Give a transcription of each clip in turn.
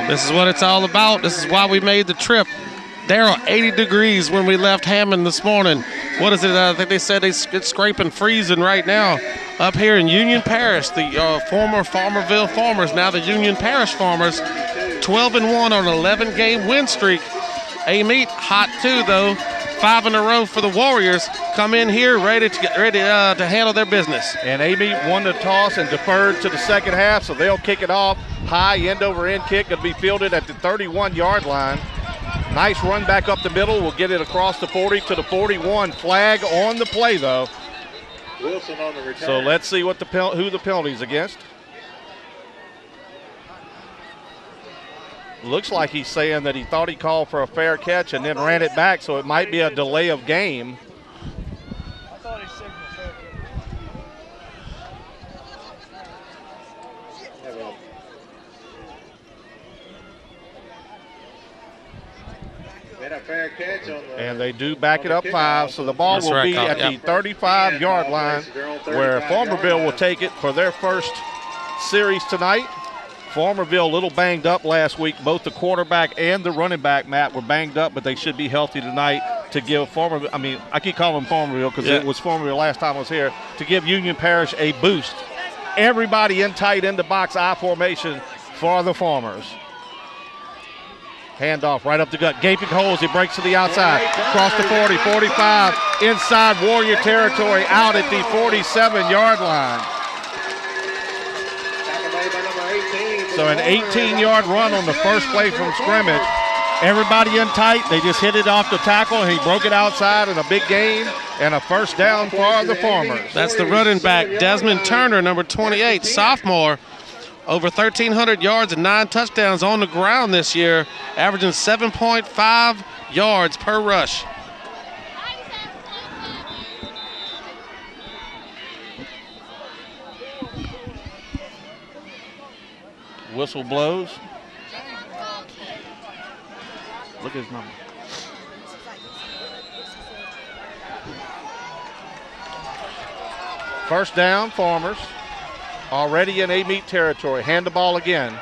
This is what it's all about. This is why we made the trip. Daryl, 80 degrees when we left Hammond this morning. What is it? I think they said it's scraping freezing right now up here in Union Parish. The former Farmerville Farmers, now the Union Parish Farmers, 12-1 on an 11-game win streak. Amite hot too, though. 5 in a row for the Warriors. Come in here ready to handle their business. And Amite won the toss and deferred to the second half, so they'll kick it off. High end-over-end kick going to be fielded at the 31-yard line. Nice run back up the middle. We'll get it across the 40 to the 41. Flag on the play, though. Wilson on the return. So let's see what who the penalty's against. Looks like he's saying that he thought he called for a fair catch and then ran it back, so it might be a delay of game. I thought he signaled fair catch. Made a fair catch on the, and they do back it up 5, so the ball will be at the 35-yard line, where Farmerville will take it for their first series tonight. Farmerville a little banged up last week. Both the quarterback and the running back, Matt, were banged up, but they should be healthy tonight to give Farmerville, I mean, I keep calling them Farmerville because it was Farmerville last time I was here, to give Union Parish a boost. Everybody in tight in the box I formation for the Farmers. Handoff right up the gut. Gaping holes. He breaks to the outside. Across the 40, 45. Inside Warrior territory out at the 47-yard line. So an 18-yard run on the first play from scrimmage. Everybody in tight. They just hit it off the tackle. He broke it outside in a big gain and a first down for the Farmers. That's the running back, Desmond Turner, number 28, sophomore. Over 1,300 yards and 9 touchdowns on the ground this year, averaging 7.5 yards per rush. Whistle blows. Look at his number. First down, Farmers. Already in Amite territory. Hand the ball again.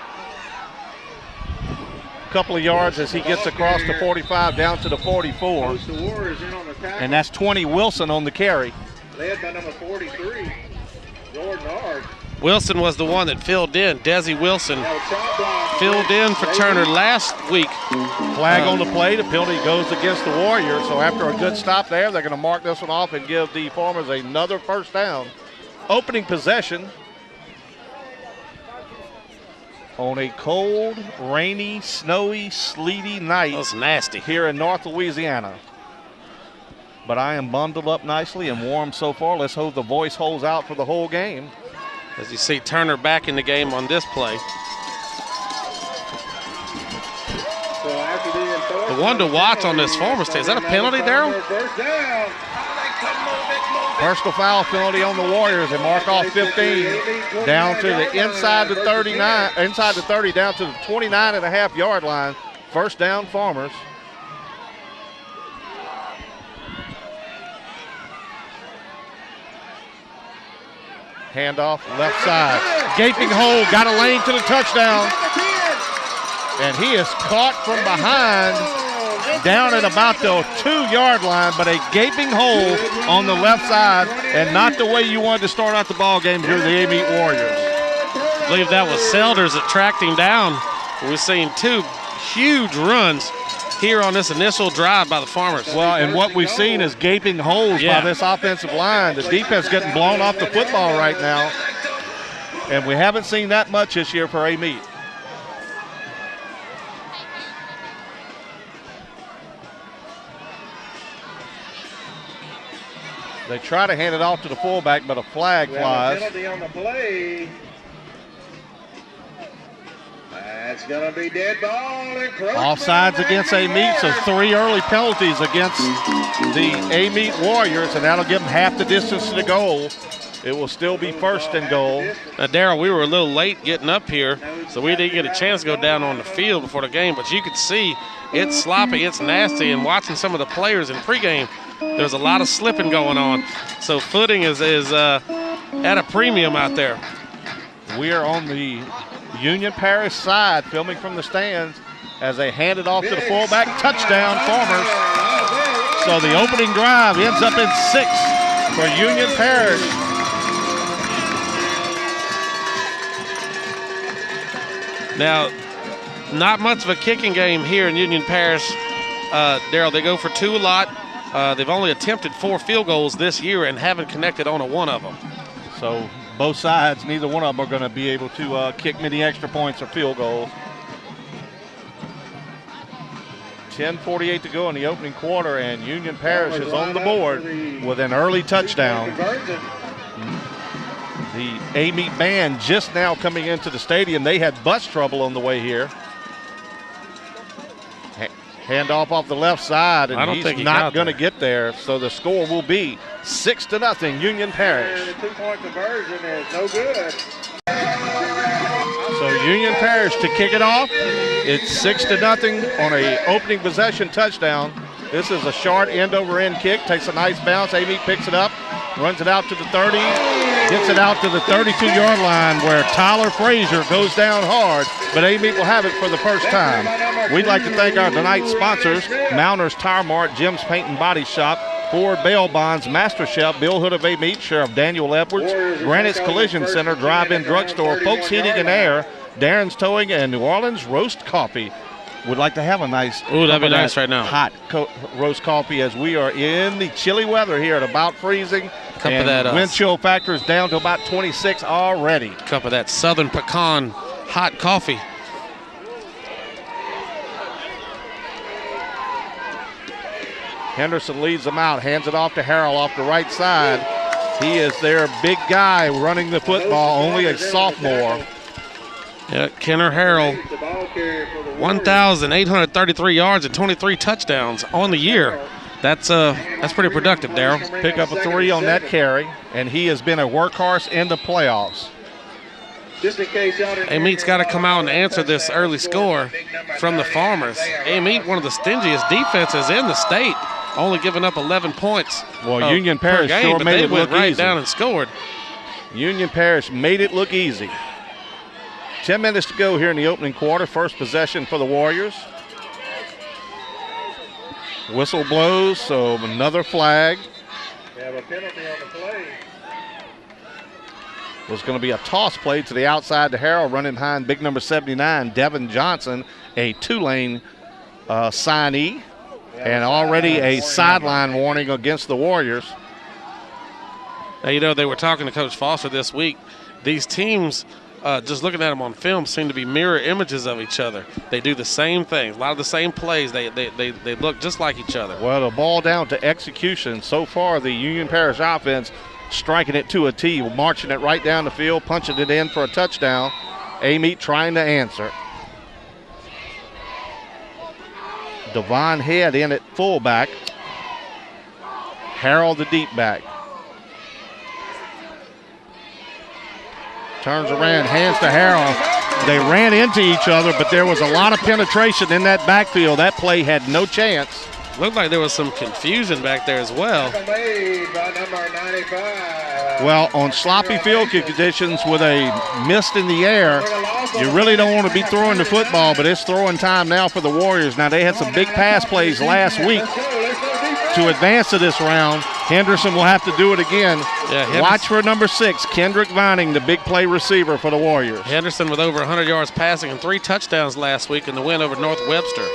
Couple of yards as he gets across the 45 down to the 44. And that's 20 Wilson on the carry. Led by number 43, Jordan Ard. Wilson was the one that filled in. Desi Wilson filled in for Turner last week. Flag on the play. The penalty goes against the Warriors. So after a good stop there, they're going to mark this one off and give the Farmers another first down. Opening possession on a cold, rainy, snowy, sleety night. That's nasty. Here in North Louisiana. But I am bundled up nicely and warm so far. Let's hope the voice holds out for the whole game. As you see Turner back in the game on this play. The one to watch on this Farmers team. Is that a penalty, Daryl? Personal foul penalty on the Warriors. They mark off 15 down to the inside the 39, inside the 30 down to the 29.5-yard line. First down, Farmers. Handoff left side. Gaping hole, got a lane to the touchdown. And he is caught from behind down at about the 2-yard line, but a gaping hole on the left side and not the way you wanted to start out the ball game here, the Amite Warriors. I believe that was Selders that tracked him down. We're seeing 2 huge runs here on this initial drive by the Farmers. Well, and what we've seen is gaping holes by this offensive line. The defense getting blown off the football right now. And we haven't seen that much this year for Amite. They try to hand it off to the fullback, but a flag flies. Penalty on the play. That's going to be dead ball. Offsides against Amite, so 3 early penalties against the Amite Warriors, and that'll give them half the distance to the goal. It will still be first and goal. Now, Daryl, we were a little late getting up here, so we didn't get a chance to go down on the field before the game, but you could see it's sloppy, it's nasty, and watching some of the players in pregame, there's a lot of slipping going on. So footing is at a premium out there. We are on the Union Parish side, filming from the stands as they hand it off to the fullback. Touchdown, Farmers. So the opening drive ends up in 6 for Union Parish. Now, not much of a kicking game here in Union Parish. Darryl, they go for 2 a lot. They've only attempted 4 field goals this year and haven't connected on a one of them. So both sides, neither one of them are going to be able to kick many extra points or field goals. 10:48 to go in the opening quarter, and Union Parish is on the board with an early touchdown. The Amite band just now coming into the stadium. They had bus trouble on the way here. Handoff off the left side, and he's not going to get there. So the score will be 6-0 Union Parish. The 2-point conversion is no good. So Union Parish to kick it off. It's 6-0 on a opening possession touchdown. This is a short end-over-end kick. Takes a nice bounce. Amite picks it up, runs it out to the 30, gets it out to the 32-yard line where Tyler Frazier goes down hard, but Amite will have it for the first time. We'd like to thank our tonight's sponsors, Mounters Tire Mart, Jim's Paint and Body Shop, Ford Bail Bonds, Master Chef, Bill Hood of Amite, Sheriff Daniel Edwards, Granite's Collision Center, Drive-In Drugstore, Folks Heating and Air, Darren's Towing, and New Orleans Roast Coffee. Would like to have a nice, that'd be nice right now, hot roast coffee as we are in the chilly weather here at about freezing. Cup of that wind chill factor is down to about 26 already. Cup of that Southern Pecan hot coffee. Henderson leads them out, hands it off to Harrell off the right side. He is their big guy running the football, only a sophomore. Yeah, Kenner Harrell, 1,833 yards and 23 touchdowns on the year. That's pretty productive, Darryl. Pick up a 3 on that carry, and he has been a workhorse in the playoffs. Amite's got to come out and answer this early score from the Farmers. Amite, one of the stingiest defenses in the state, only giving up 11 points. Well, Union Parish game, sure made it look easy. They went right down and scored. Union Parish made it look easy. 10 minutes to go here in the opening quarter. First possession for the Warriors. Whistle blows, so another flag. We have a penalty on the play. Was going to be a toss play to the outside to Harrell, running behind big number 79, Devin Johnson, a Tulane signee, and already a sideline warning against the Warriors. Now, you know, they were talking to Coach Foster this week. These teams, just looking at them on film, seem to be mirror images of each other. They do the same things, a lot of the same plays. They look just like each other. Well, the ball down to execution. So far, the Union Parish offense striking it to a T, marching it right down the field, punching it in for a touchdown. Amite trying to answer. Devon Head in at fullback. Harrell the deep back. Turns around, hands to Harrell. They ran into each other, but there was a lot of penetration in that backfield. That play had no chance. Looked like there was some confusion back there as well. Well, on sloppy field conditions with a mist in the air, you really don't want to be throwing the football, but it's throwing time now for the Warriors. Now, they had some big pass plays last week to advance to this round. Henderson will have to do it again. Yeah, watch for number 6, Kendrick Vining, the big play receiver for the Warriors. Henderson with over 100 yards passing and 3 touchdowns last week in the win over North Webster.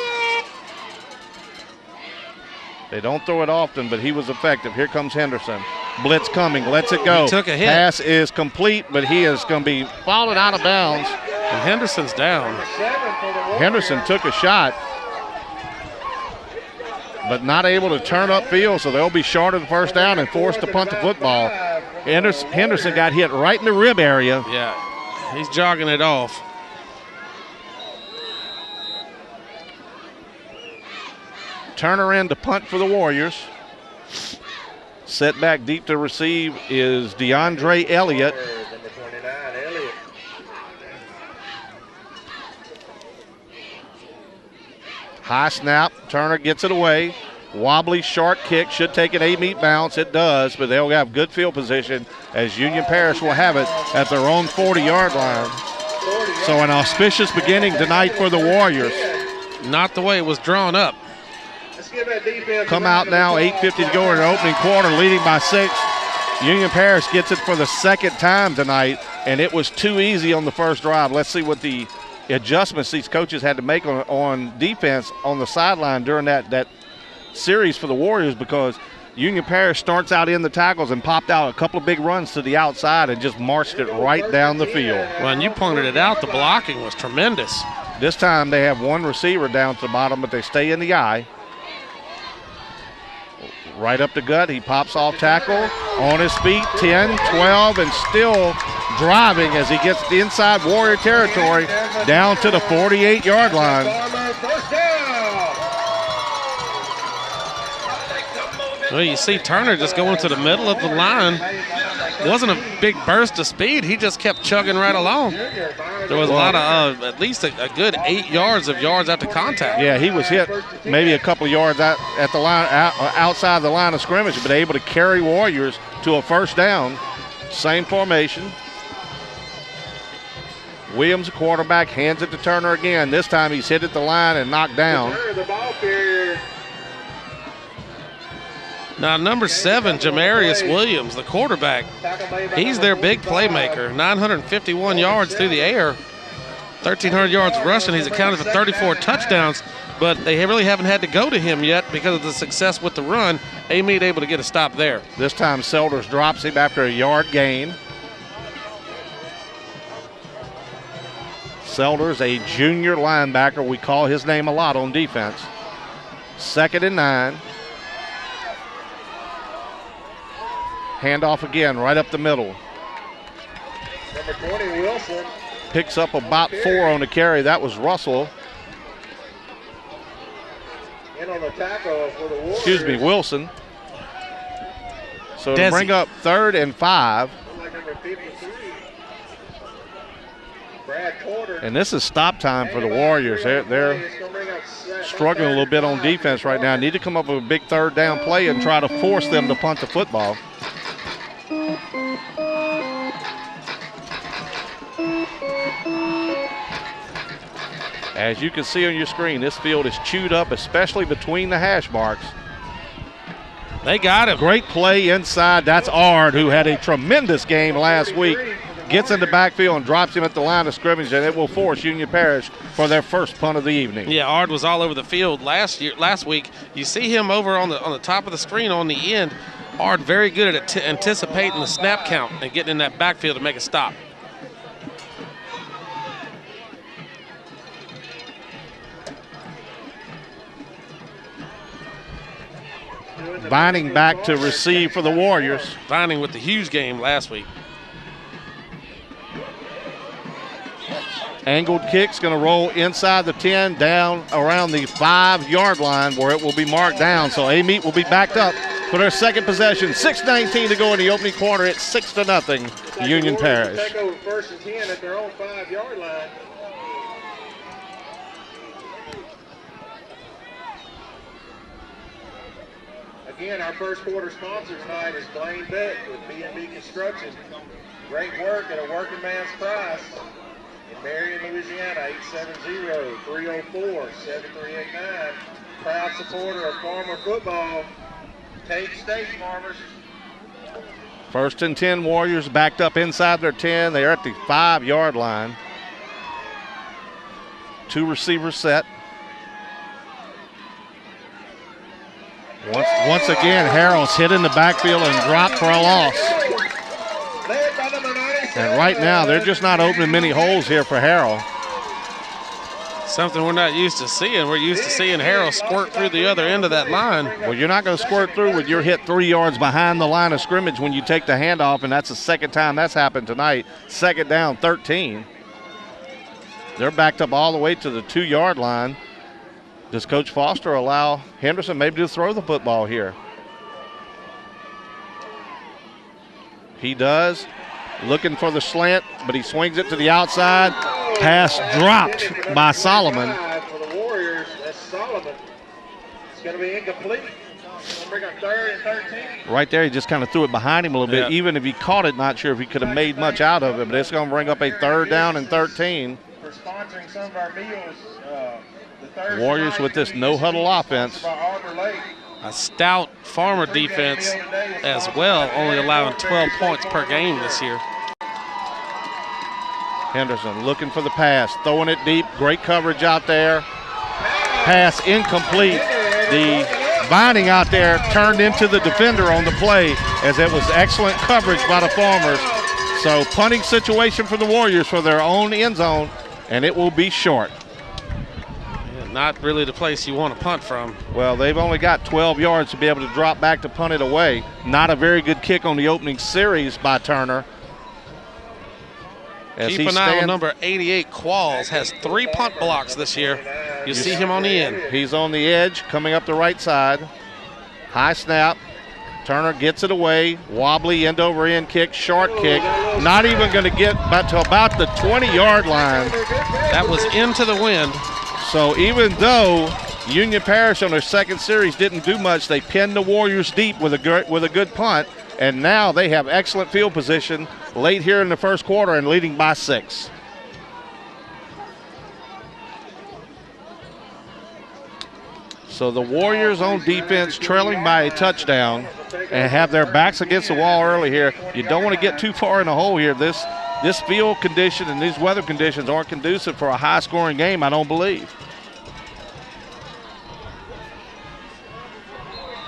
They don't throw it often, but he was effective. Here comes Henderson. Blitz coming, lets it go. He took a hit. Pass is complete, but he is going to be followed out of bounds. And Henderson's down. Henderson took a shot, but not able to turn upfield, so they'll be short of the first down and forced to punt the football. Henderson got hit right in the rib area. Yeah, he's jogging it off. Turner in to punt for the Warriors. Set back deep to receive is DeAndre Elliott. Number 29, Elliott. High snap. Turner gets it away. Wobbly, short kick. Should take an Amite bounce. It does, but they'll have good field position as Union Parish will have it at their own 40-yard line. So an auspicious beginning tonight for the Warriors. Not the way it was drawn up. Come out now, 8:50 to go in the opening quarter, leading by 6. Union Parish gets it for the second time tonight, and it was too easy on the first drive. Let's see what the adjustments these coaches had to make on defense on the sideline during that series for the Warriors, because Union Parish starts out in the tackles and popped out a couple of big runs to the outside and just marched it right down the field. Well, and you pointed it out, the blocking was tremendous. This time they have one receiver down to the bottom, but they stay in the eye. Right up the gut, he pops off tackle, on his feet, 10, 12, and still driving as he gets inside Warrior territory down to the 48-yard line. Well, you see Turner just going to the middle of the line. It wasn't a big burst of speed. He just kept chugging right along. There was a lot of, at least a good 8 yards after contact. Yeah, he was hit maybe a couple of yards at the line, outside the line of scrimmage, but able to carry Warriors to a first down. Same formation. Williams, quarterback, hands it to Turner again. This time he's hit at the line and knocked down. Now, number 7, Jamarius Williams, the quarterback, he's their big playmaker. 951 yards through the air, 1,300 yards rushing. He's accounted for 34 touchdowns, but they really haven't had to go to him yet because of the success with the run. Amite able to get a stop there. This time Selders drops him after a yard gain. Selders, a junior linebacker. We call his name a lot on defense. 2nd and 9. Handoff again, right up the middle. Number 20, Wilson. Picks up about 4 on the carry. That was Russell. In on the tackle for the Warriors. Excuse me, Wilson. So to bring up 3rd and 5. And this is stop time for the Warriors. They're struggling a little bit on defense right now. Need to come up with a big 3rd down play and try to force them to punt the football. As you can see on your screen, this field is chewed up, especially between the hash marks. They got him. Great play inside. That's Ard, who had a tremendous game last week. Gets in the backfield and drops him at the line of scrimmage, and it will force Union Parish for their first punt of the evening. Yeah, Ard was all over the field last week. You see him over on the top of the screen on the end. Ard very good at anticipating the snap count and getting in that backfield to make a stop. Vining back to receive for the Warriors. Vining with the huge game last week. Angled kick's going to roll inside the 10, down around the 5-yard line where it will be marked down. So Amite will be backed up for their second possession. 6:19 to go in the opening quarter. It's 6-0 Union Parish. Take over 1st and 10 at their own 5-yard line. Again, our first quarter sponsor tonight is Blaine Beck with B&B Construction. Great work at a working man's price. In Marion, Louisiana, 870-304-7389. Proud supporter of Farmer football. Take state, Farmers. 1st and 10, Warriors backed up inside their 10. They are at the 5-yard line. 2 receivers set. Once again, Harrell's hit in the backfield and dropped for a loss. And right now, they're just not opening many holes here for Harrell. Something we're not used to seeing. We're used to seeing Harrell squirt through the other end of that line. Well, you're not going to squirt through with your hit 3 yards behind the line of scrimmage when you take the handoff, and that's the second time that's happened tonight. 2nd down, 13. They're backed up all the way to the 2-yard line. Does Coach Foster allow Henderson maybe to throw the football here? He does. Looking for the slant, but he swings it to the outside. Pass dropped by Solomon. For the Warriors, that's Solomon. It's going to be incomplete. Bring up 3rd and 13. Right there, he just kind of threw it behind him a little bit. Even if he caught it, not sure if he could have made much out of it, but it's going to bring up a 3rd down and 13. sponsoring some of our meals. The Thursday Warriors with this no-huddle offense. A stout Farmer defense as well, only allowing 12 points per game this year. Henderson looking for the pass, throwing it deep. Great coverage out there. Pass incomplete. The binding out there turned into the defender on the play, as it was excellent coverage by the Farmers. So punting situation for the Warriors for their own end zone, and it will be short. Yeah, not really the place you want to punt from. Well, they've only got 12 yards to be able to drop back to punt it away. Not a very good kick on the opening series by Turner. Keep an eye on number 88, Qualls. Has 3 punt blocks this year. You see him on the end. He's on the edge, coming up the right side. High snap. Turner gets it away. Wobbly end over end kick, short kick. Not even going to get to about the 20-yard line. That was into the wind. So even though Union Parish on their second series didn't do much, they pinned the Warriors deep with a good punt. And now they have excellent field position late here in the first quarter and leading by 6. So the Warriors on defense trailing by a touchdown and have their backs against the wall early here. You don't want to get too far in the hole here. This field condition and these weather conditions aren't conducive for a high-scoring game, I don't believe.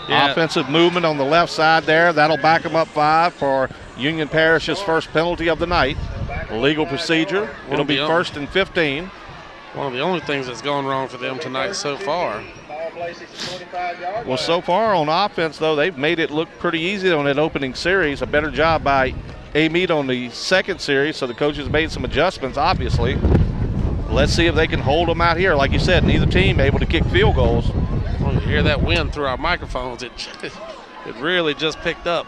Yeah. Offensive movement on the left side there. That'll back them up 5 for Union Parish's first penalty of the night. Legal procedure. It'll be 1st and 15. One of the only things that's gone wrong for them tonight so far. Well, so far on offense, though, they've made it look pretty easy on that opening series. A better job by Amite on the second series, so the coaches made some adjustments, obviously. Let's see if they can hold them out here. Like you said, neither team able to kick field goals. Well, you hear that wind through our microphones. It really just picked up.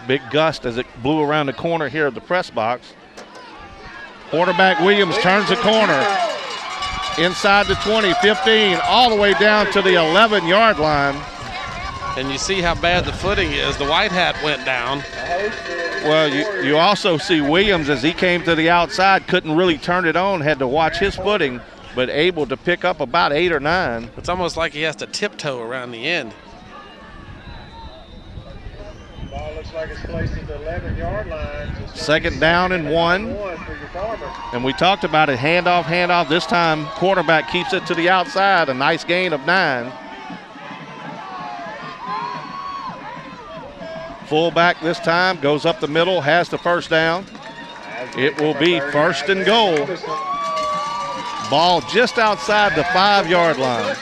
Big gust as it blew around the corner here of the press box. Quarterback Williams turns the corner. Inside the 20, 15, all the way down to the 11-yard line. And you see how bad the footing is. The white hat went down. Well, you also see Williams, as he came to the outside, couldn't really turn it on, had to watch his footing, but able to pick up about 8 or 9. It's almost like he has to tiptoe around the end. Ball looks like it's placed at the 11-yard line. Second down and 1. And we talked about it, handoff. This time, quarterback keeps it to the outside, a nice gain of 9. Fullback this time goes up the middle, has the first down. It will be 1st and goal. Ball just outside the 5-yard line.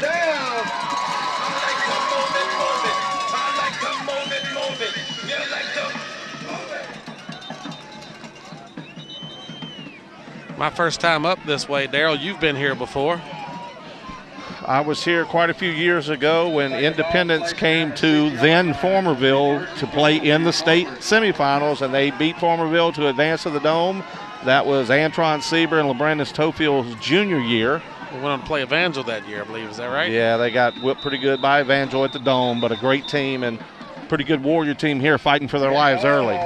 My first time up this way, Daryl, you've been here before. I was here quite a few years ago when Independence came to then Formerville to play in the state semifinals, and they beat Formerville to advance to the Dome. That was Antron Sieber and LeBrandon Tofield's junior year. We went on to play Evangel that year, I believe. Is that right? Yeah, they got whipped pretty good by Evangel at the Dome, but a great team and pretty good Warrior team here fighting for their lives early.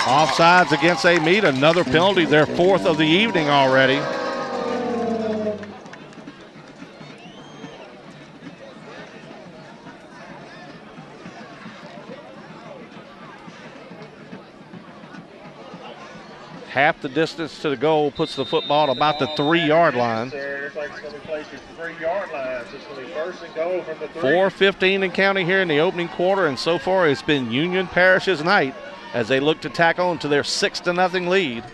Offsides against Amite, another penalty, their 4th of the evening already. Half the distance to the goal puts the football at about the 3-yard line. 4:15 and counting here in the opening quarter, and so far it's been Union Parish's night as they look to tack on to their 6-0 lead.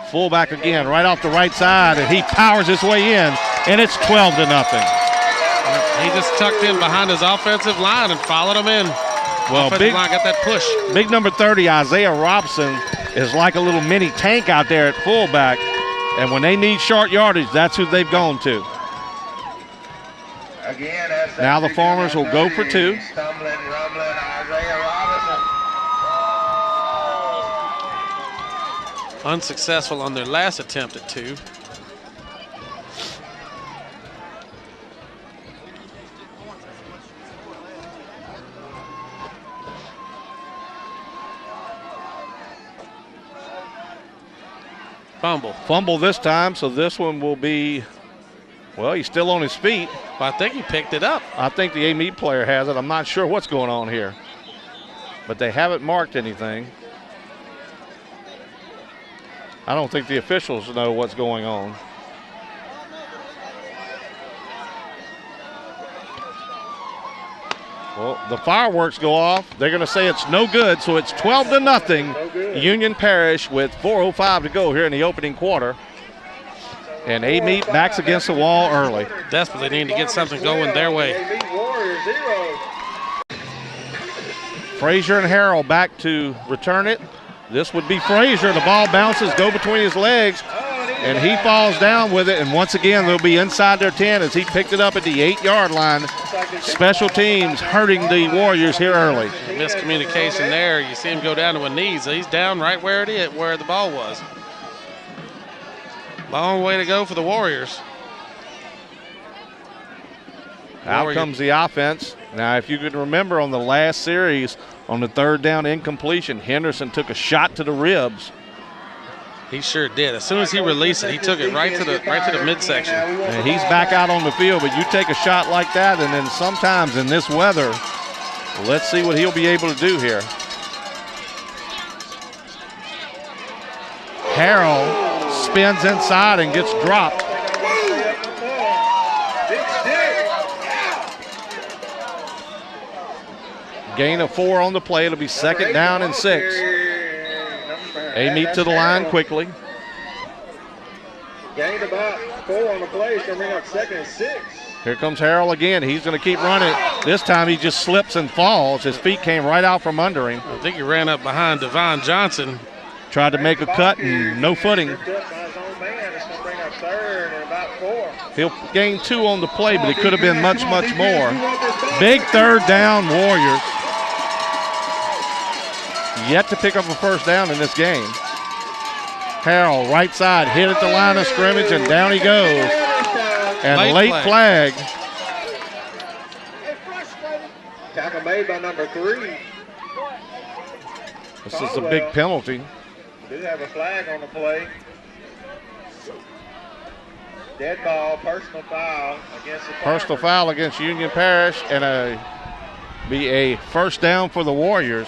Fullback again, right off the right side, and he powers his way in, and it's 12-0. He just tucked in behind his offensive line and followed him in. Well, big line got that push. Big number 30, Isaiah Robson, is like a little mini tank out there at fullback, and when they need short yardage, that's who they've gone to. Now the Farmers will go for 2. Unsuccessful on their last attempt at 2. Fumble. Fumble this time, so this one will be, well, he's still on his feet. Well, I think he picked it up. I think the Amite player has it. I'm not sure what's going on here. But they haven't marked anything. I don't think the officials know what's going on. Well, the fireworks go off. They're going to say it's no good, so it's 12-0. Union Parish with 4:05 to go here in the opening quarter. And Amite backs against the wall early. Desperately need to get something going their way. Frazier and Harrell back to return it. This would be Frazier. The ball bounces, go between his legs, and he falls down with it. And once again, they'll be inside their 10 as he picked it up at the 8-yard line. Special teams hurting the Warriors here early. Miscommunication there. You see him go down to a knee, so he's down right where the ball was. Long way to go for the Warriors. Out comes the offense. Now, if you can remember on the last series, on the 3rd down incompletion, Henderson took a shot to the ribs. He sure did. As soon as he released it, he took it right to the midsection. And he's back out on the field, but you take a shot like that, and then sometimes in this weather, let's see what he'll be able to do here. Harrell spins inside and gets dropped. Gain of 4 on the play. It'll be 2nd down and 6. Amite to the line quickly. Gained about 4 on the play. It's going to bring up 2nd and 6. Here comes Harrell again. He's going to keep running. This time he just slips and falls. His feet came right out from under him. I think he ran up behind Devon Johnson. Tried to make a cut and no footing. He'll gain 2 on the play, but it could have been much, much more. Big 3rd down, Warriors. Yet to pick up a 1st down in this game. Harrell, right side, hit at the line of scrimmage, and down he goes. And late flag. Tackle made by number 3. This is a big penalty. Do have a flag on the play. Dead ball, personal foul against the Personal foul against Union Parish, and be a 1st down for the Warriors.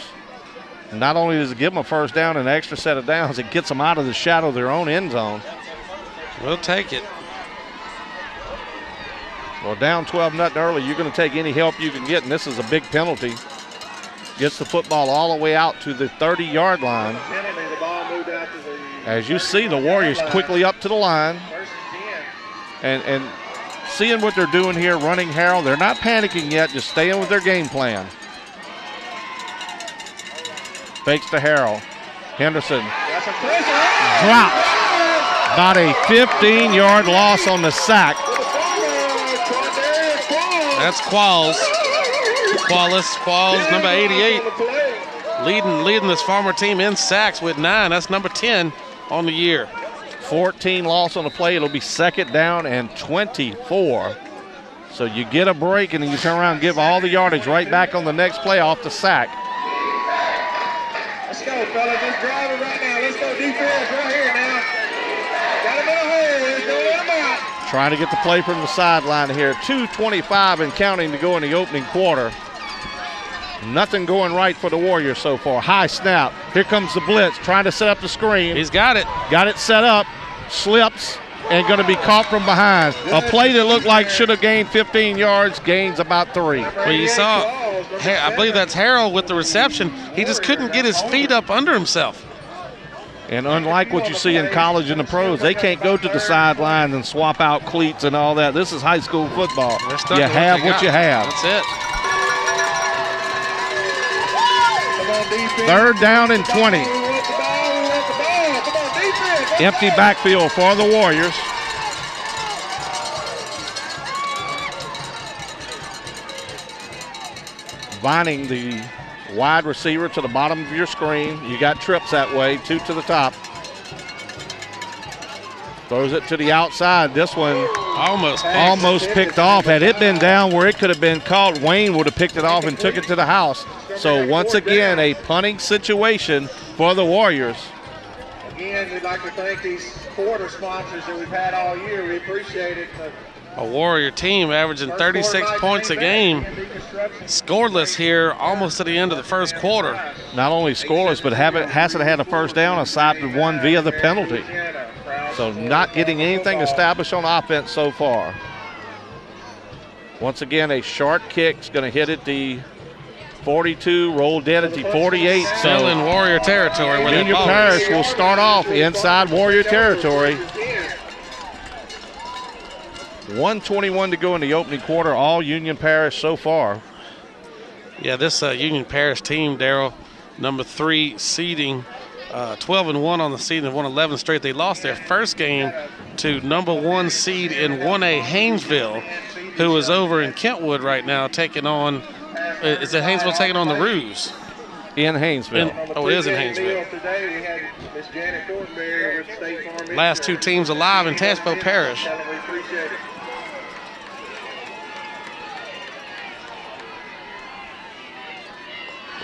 Not only does it give them a 1st down and an extra set of downs, it gets them out of the shadow of their own end zone. We'll take it. Well, down 12-0 early, you're going to take any help you can get, and this is a big penalty. Gets the football all the way out to the 30-yard line. As you see, the Warriors quickly up to the line. And seeing what they're doing here, running Harrell, they're not panicking yet, just staying with their game plan. Fakes to Harrell. Henderson dropped. About a 15-yard loss on the sack. That's Qualls, number 88. Leading this Farmer team in sacks with 9. That's number 10 on the year. 14 loss on the play. It'll be 2nd down and 24. So you get a break and then you turn around and give all the yardage right back on the next play off the sack. Let's go, fellas. Let's drive it right now. Let's go defense right here now. Got him in a hole. Let's go let him out. Trying to get the play from the sideline here. 2:25 and counting to go in the opening quarter. Nothing going right for the Warriors so far. High snap. Here comes the blitz. Trying to set up the screen. He's got it. Got it set up. Slips and going to be caught from behind. A play that looked like should have gained 15 yards. Gains about 3. Well, you saw, I believe that's Harrell with the reception. He just couldn't get his feet up under himself. And unlike what you see in college and the pros, they can't go to the sideline and swap out cleats and all that. This is high school football. You have what you have. That's it. 3rd down and 20. Empty backfield for the Warriors. Vining the wide receiver to the bottom of your screen. You got trips that way, 2 to the top. Throws it to the outside. This one almost picked off. Had it been down where it could have been caught, Wayne would have picked it off and took it to the house. So once again, a punting situation for the Warriors. Again, we'd like to thank these quarter sponsors that we've had all year. We appreciate it. A Warrior team averaging 36 points a game. Scoreless here almost to the end of the first quarter. Not only scoreless, but hasn't had a first down aside from one via the penalty. So not getting anything established on offense so far. Once again, a short kick is going to hit at the 42, roll dead at the 48. Still in Warrior territory. Union Parish will start off inside Warrior territory. 1:21 to go in the opening quarter, all Union Parish so far. Yeah, this Union Parish team, Darryl, number 3 seeding, 12-1 on the season, won 11 straight. They lost their first game to number 1 seed in 1A Haynesville, who is over in Kentwood right now taking on, is it Haynesville taking on the Roos? In Haynesville. It is in Haynesville. Last 2 teams alive in Tangipahoa Parish.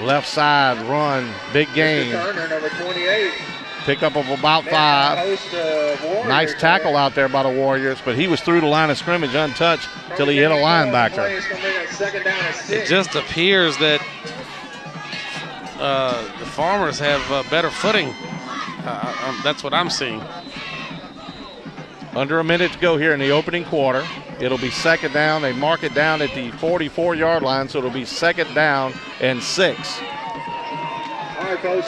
Left side run, big gain. Number 28. Pickup of about 5. Nice tackle out there by the Warriors, but he was through the line of scrimmage untouched till he hit a linebacker. It just appears that the Farmers have better footing. That's what I'm seeing. Under a minute to go here in the opening quarter. It'll be second down. They mark it down at the 44-yard line, so it'll be second down and 6.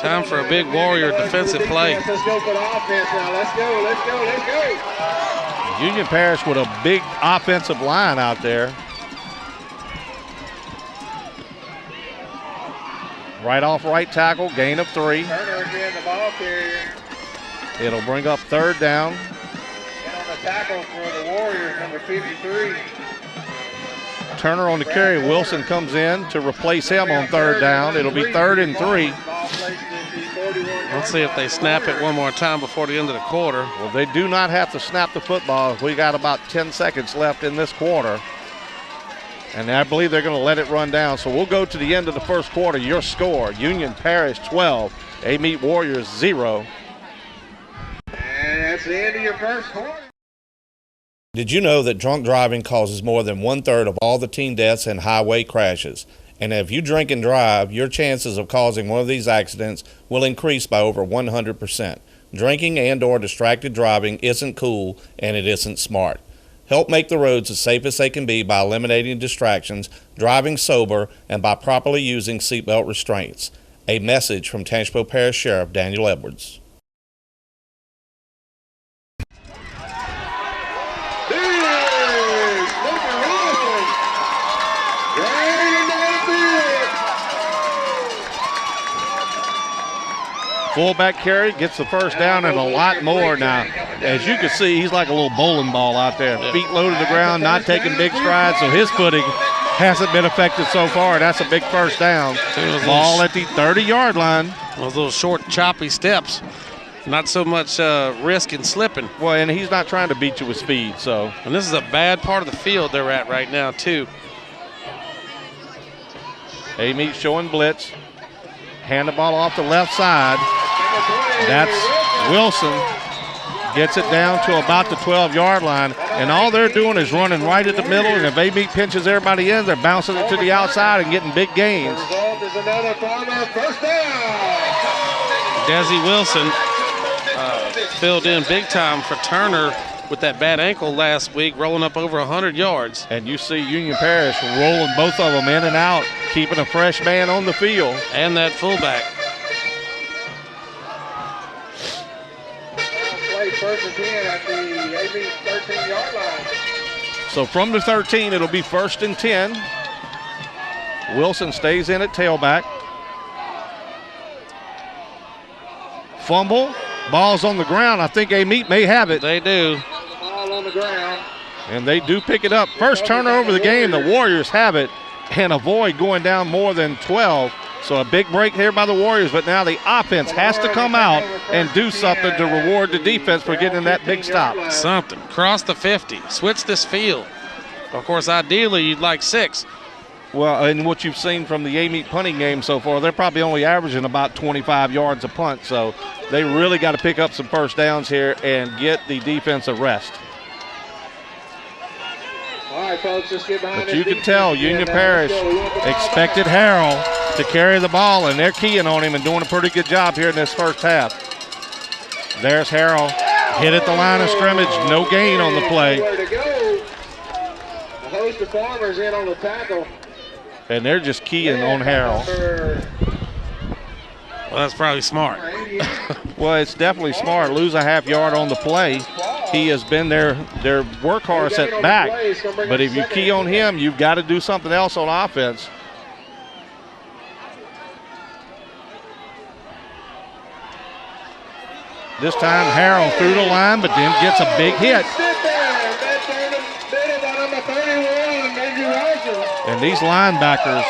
Time for a big Warrior defensive play. Let's go for the offense now. Let's go, let's go, let's go. Union Parish with a big offensive line out there. Right off right tackle, gain of 3. Turner again, the ball carrier. It'll bring up third down. And on the tackle for the Warriors, number 53. Turner on the carry. Wilson comes in to replace him on third down. It'll be 3rd and 3. Let's see if they snap it one more time before the end of the quarter. Well, they do not have to snap the football. We got about 10 seconds left in this quarter. And I believe they're going to let it run down. So we'll go to the end of the first quarter. Your score, Union Parish 12, Amite Warriors 0. And that's the end of your first quarter. Did you know that drunk driving causes more than 1/3 of all the teen deaths and highway crashes? And if you drink and drive, your chances of causing one of these accidents will increase by over 100%. Drinking and/or distracted driving isn't cool and it isn't smart. Help make the roads as safe as they can be by eliminating distractions, driving sober, and by properly using seatbelt restraints. A message from Tangipahoa Parish Sheriff Daniel Edwards. Fullback carry, gets the first down and a lot more now. As you can see, he's like a little bowling ball out there. Feet low to the ground, not taking big strides, so his footing hasn't been affected so far. That's a big first down. Ball at the 30-yard line. Those little short, choppy steps. Not so much risk in slipping. Well, and he's not trying to beat you with speed, so. And this is a bad part of the field they're at right now, too. Amite showing blitz. Hand the ball off the left side. That's Wilson. Gets it down to about the 12-yard line. And all they're doing is running right at the middle. And if Amite pinches everybody in, they're bouncing it to the outside and getting big gains. The result is another Farmer first down. Desi Wilson filled in big time for Turner with that bad ankle last week, rolling up over 100 yards. And you see Union Parish rolling both of them in and out, keeping a fresh man on the field. And that fullback. Play first and 10 at the AB 13-yard line. So from the 13, it'll be 1st and 10. Wilson stays in at tailback. Fumble. Ball's on the ground. I think Amite may have it. They do. Ball on the ground. And they do pick it up. First turnover of the game. The Warriors have it and avoid going down more than 12. So a big break here by the Warriors, but now the offense has to come out and do something to reward the defense for getting that big stop. Something. Cross the 50. Switch this field. Of course, ideally, you'd like 6. Well, and what you've seen from the Amite punting game so far, they're probably only averaging about 25 yards a punt, so they really got to pick up some first downs here and get the defense a rest. All right, folks, let's get behind. But you can tell Union Parish expected Harrell to carry the ball, and they're keying on him and doing a pretty good job here in this first half. There's Harrell, hit at the line of scrimmage, no gain on the play. The host of Farmers in on the tackle. And they're just keying on Harrell. Well, that's probably smart. Well, it's definitely smart. Lose a half yard on the play. He has been their workhorse at back. But if you key on him, you've got to do something else on offense. This time Harrell through the line, but then gets a big hit. And these linebackers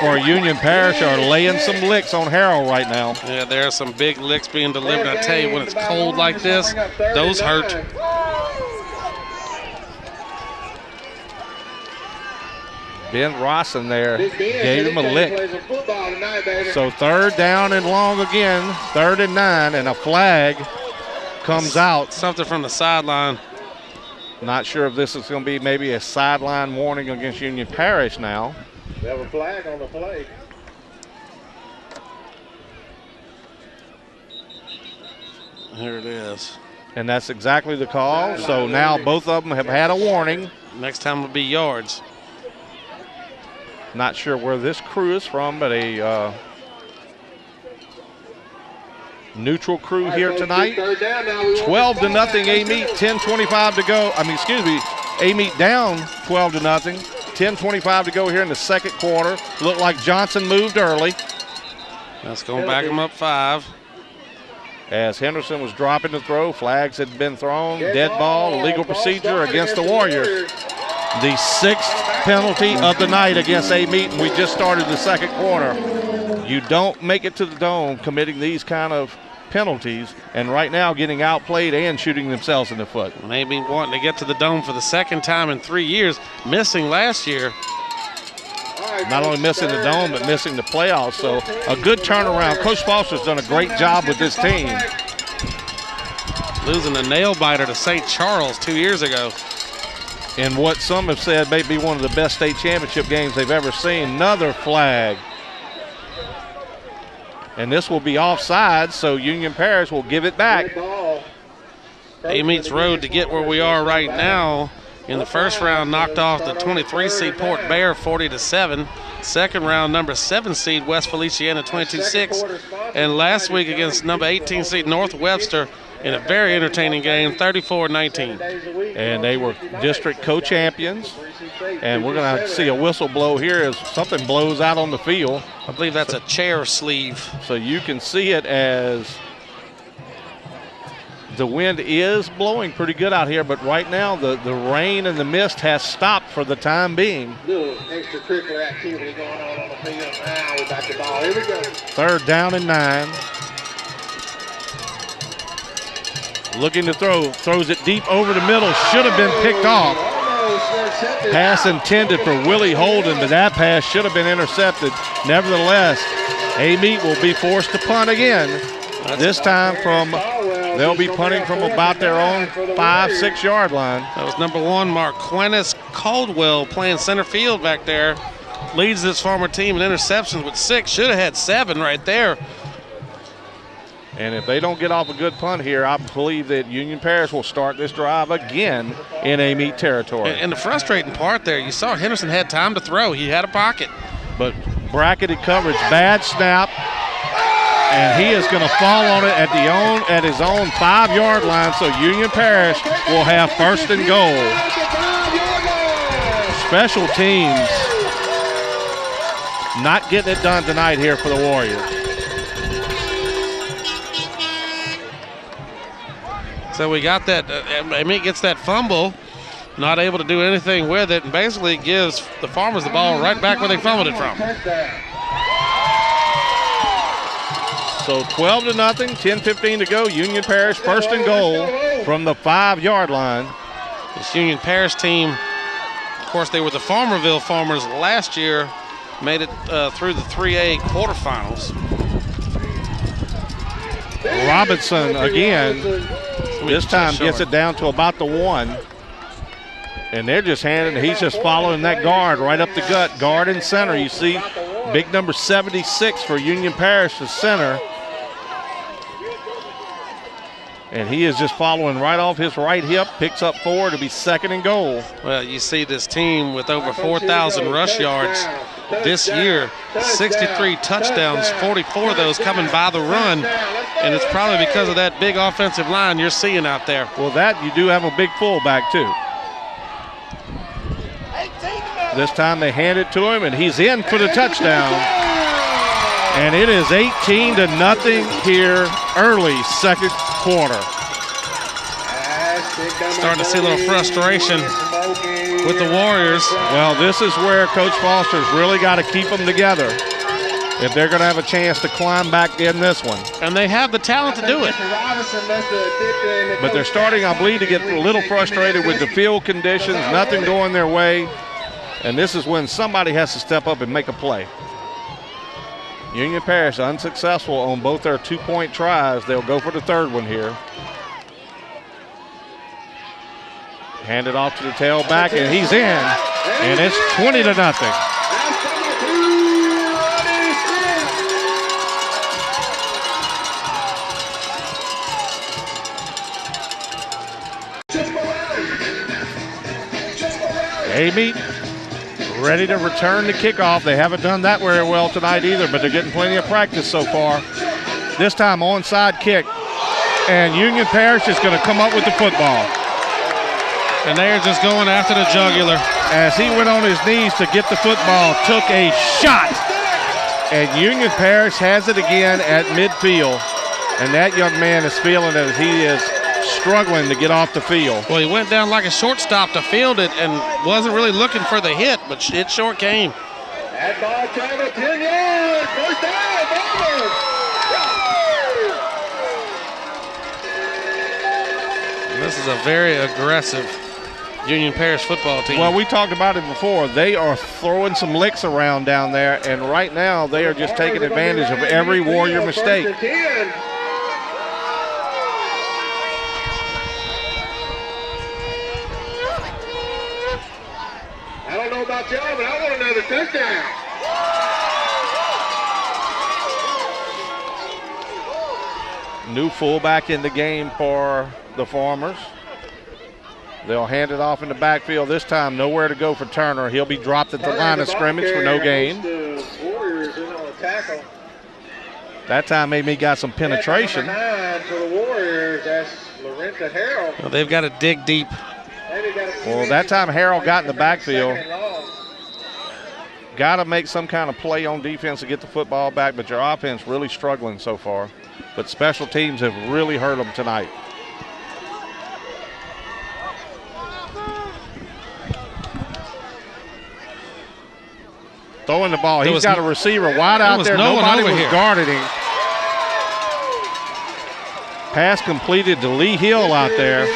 for Union Parish are laying some licks on Harrell right now. Yeah, there are some big licks being delivered. I tell you, when it's cold like this, those hurt. Ben Rosson there gave him a lick. So third down and long again, 3rd and 9, and a flag comes out. Something from the sideline. Not sure if this is going to be maybe a sideline warning against Union Parish now. We have a flag on the play. Here it is. And that's exactly the call. So now both of them have had a warning. Next time will be yards. Not sure where this crew is from, but a neutral crew here tonight. 12-0 Amite, 10:25 to go. Amite down 12-0. 10:25 to go here in the second quarter. Looked like Johnson moved early. That's going to back him up 5. As Henderson was dropping to throw, flags had been thrown. Dead ball, illegal procedure against the Warriors. The 6th penalty of the night against Amite, and we just started the second quarter. You don't make it to the dome committing these kind of penalties, and right now getting outplayed and shooting themselves in the foot. Maybe wanting to get to the dome for the second time in 3 years, missing last year. Not only missing the dome, but missing the playoffs. So a good turnaround. Coach Foster's done a great job with this team. Losing a nail biter to St. Charles 2 years ago. In what some have said may be one of the best state championship games they've ever seen. Another flag. And this will be offside, so Union Parish will give it back. Amite's road to get where we are right now. In the first round, knocked off the 23 seed Port Bear 40-7. Second round, number 7 seed West Feliciana 22-6. And last week against number 18 seed North Webster in a very entertaining game, 34-19. And they were district co-champions. And we're going to see a whistle blow here as something blows out on the field. I believe that's a chair sleeve. So you can see it as the wind is blowing pretty good out here, but right now the rain and the mist has stopped for the time being. Little extracurricular activity going on the field. Now we got the ball. Here we go. 3rd down and 9. Looking to throw, throws it deep over the middle, should have been picked off. Pass intended for Willie Holden, but that pass should have been intercepted. Nevertheless, Amite will be forced to punt again. This time they'll be punting from about their own 5-6 yard line. That was number 1, Marquentis Caldwell, playing center field back there. Leads this former team in interceptions with 6. Should have had 7 right there. And if they don't get off a good punt here, I believe that Union Parish will start this drive again in Amite territory. And the frustrating part there, you saw Henderson had time to throw. He had a pocket. But bracketed coverage, bad snap, and he is going to fall on it at his own 5 yard line, so Union Parish will have 1st and goal. Special teams not getting it done tonight here for the Warriors. So we got that, Amite gets that fumble, not able to do anything with it, and basically gives the Farmers the ball right back where they fumbled it from. So 12-0, 10:15 to go. Union Parish 1st and goal from the 5 yard line. This Union Parish team, of course, they were the Farmerville Farmers last year made it through the 3A quarterfinals. Robinson again, this time gets it down to about the 1. And they're just handing, he's just following that guard right up the gut. Guard in center. You see big number 76 for Union Parish, the center. And he is just following right off his right hip, picks up 4 to be second and goal. Well, you see this team with over 4,000 rush yards this year, 63 touchdowns, 44 of those coming by the run. And it's probably because of that big offensive line you're seeing out there. Well, that you do have a big fullback too. This time they hand it to him, and he's in for the touchdown. And it is 18-0 here early second quarter. Starting to see a little frustration with the Warriors. Well, this is where Coach Foster's really got to keep them together if they're going to have a chance to climb back in this one. And they have the talent to do it. But they're starting, I believe, to get a little frustrated with the field conditions, nothing going their way. And this is when somebody has to step up and make a play. Union Parish unsuccessful on both their 2-point tries. They'll go for the third one here. Hand it off to the tailback, and he's in. And it's 20-0. Amite ready to return the kickoff. They haven't done that very well tonight either, but they're getting plenty of practice so far. This time onside kick, and Union Parish is going to come up with the football. And they're just going after the jugular. As he went on his knees to get the football, took a shot, and Union Parish has it again at midfield. And that young man is feeling that he is struggling to get off the field. Well, he went down like a shortstop to field it and wasn't really looking for the hit, but it sure came. That ball traveled 10 yards. First down, Bombers. This is a very aggressive Union Parish football team. Well, we talked about it before. They are throwing some licks around down there, and right now they are just taking advantage of every Warrior mistake. I don't know about y'all, but I want another touchdown. New fullback in the game for the Farmers. They'll hand it off in the backfield. This time, nowhere to go for Turner. He'll be dropped at the line of scrimmage for no gain. That time, Amy got some penetration. Well, they've got to dig deep. Well, that time Harrell got in the backfield. Got to make some kind of play on defense to get the football back, but your offense really struggling so far. But special teams have really hurt them tonight. Throwing the ball. He's got a receiver wide out there. Nobody was guarding him. Pass completed to Lee Hill out there.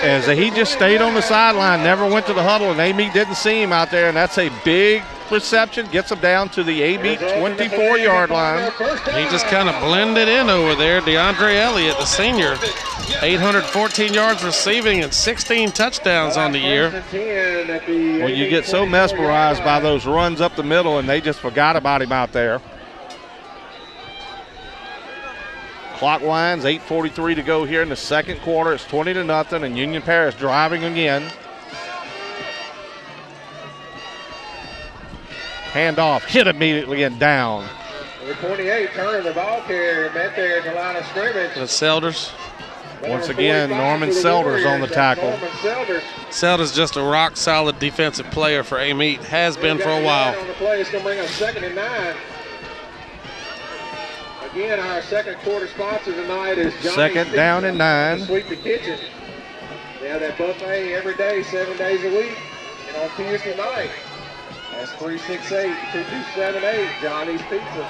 As he just stayed on the sideline, never went to the huddle, and Amy didn't see him out there, and that's a big reception. Gets him down to the Amy 24-yard line. He just kind of blended in over there. DeAndre Elliott, the senior, 814 yards receiving and 16 touchdowns on the year. Well, you get so mesmerized by those runs up the middle, and they just forgot about him out there. Clock winds, 8:43 to go here in the second quarter. It's 20-0, and Union Parish driving again. Handoff, hit immediately and down. Number 28, Turner, the ball carrier, met there at the line of scrimmage. That's Selders. Once again, Norman Selders on the tackle. Selders just a rock-solid defensive player for Amite. Has been for a while. On the play, it's going to bring up 2nd and 9. Again, our second quarter sponsor tonight is Johnny's Second down and 9. Sweep the kitchen. They have that buffet every day, 7 days a week. And on Tuesday night, that's 368-2278, Johnny's Pizza.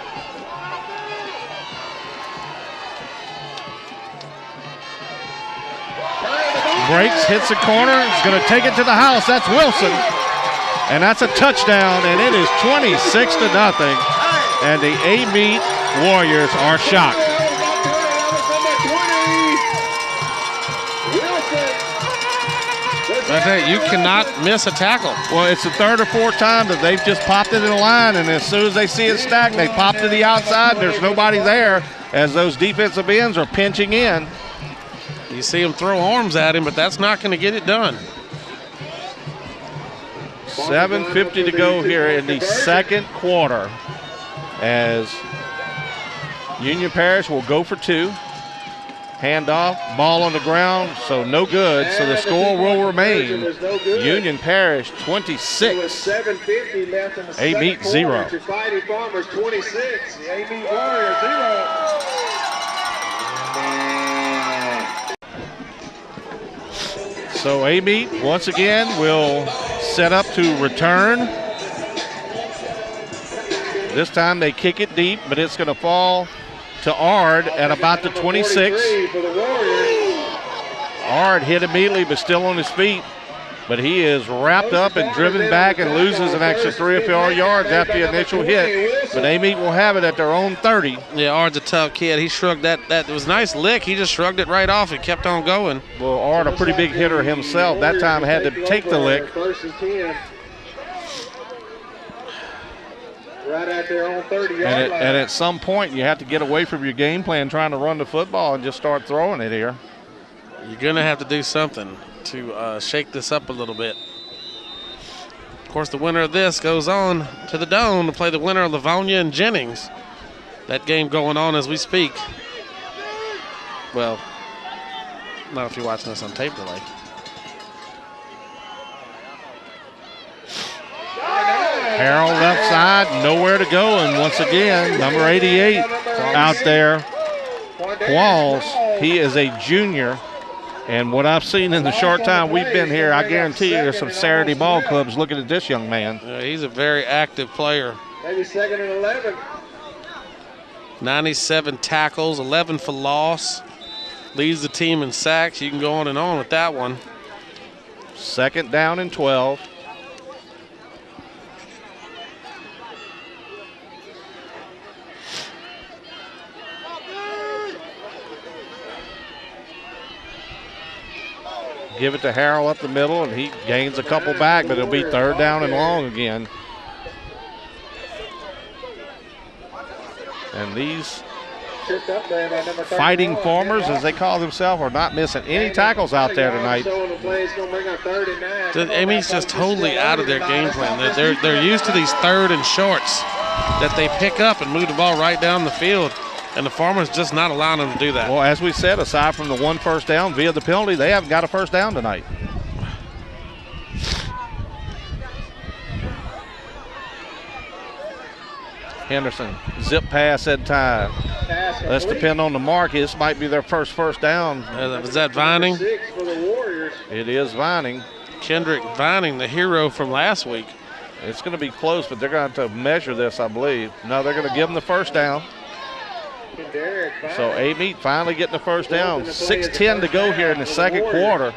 Breaks, hits the corner. He's going to take it to the house. That's Wilson. And that's a touchdown, and it is 26-0. And the Amite Warriors are shocked. You cannot miss a tackle. Well, it's the third or fourth time that they've just popped it in the line, and as soon as they see it stacked, they pop to the outside. There's nobody there as those defensive ends are pinching in. You see him throw arms at him, but that's not going to get it done. 7:50 to go here in the second quarter as Union Parish will go for two. Handoff, ball on the ground, so no good. So the score will remain Union Parish 26, Amite 0. Fighting Farmers 26, the Amite Warriors 0. So Amite once again will set up to return. This time they kick it deep, but it's going to fall to Ard at about the 26. Ard hit immediately, but still on his feet. But he is wrapped up and driven back and loses an extra 3 or 4 yards after the initial hit. But Amite will have it at their own 30. Yeah, Ard's a tough kid. He shrugged that. It was a nice lick. He just shrugged it right off and kept on going. Well, Ard, a pretty big hitter himself, that time had to take the lick. Right at their own 30-yard line. And at some point, you have to get away from your game plan trying to run the football and just start throwing it here. You're going to have to do something to shake this up a little bit. Of course, the winner of this goes on to the Dome to play the winner of Livonia and Jennings. That game going on as we speak. Well, not if you're watching this on tape delay. Harrell left side, nowhere to go, and once again, number 88 out there, Walls. He is a junior, and what I've seen in the short time we've been here, I guarantee you there's some Saturday ball clubs looking at this young man. He's a very active player. Maybe 2nd and 11. 97 tackles, 11 for loss. Leads the team in sacks. You can go on and on with that one. 2nd down and 12. Give it to Harrell up the middle, and he gains a couple back, but it'll be 3rd down and long again. And these Fighting Farmers, as they call themselves, are not missing any tackles out there tonight. Amy's just totally out of their game plan. They're used to these 3rd and shorts that they pick up and move the ball right down the field. And the Farmers just not allowing them to do that. Well, as we said, aside from the 1 first down via the penalty, they haven't got a first down tonight. Henderson, zip pass at time. Let's depend on the mark. This might be their first down. Is that Vining? It is Vining. Kendrick Vining, the hero from last week. It's going to be close, but they're going to have to measure this, I believe. No, they're going to give them the first down. So Amite finally getting the first down. 6:10 to go here in the second quarter.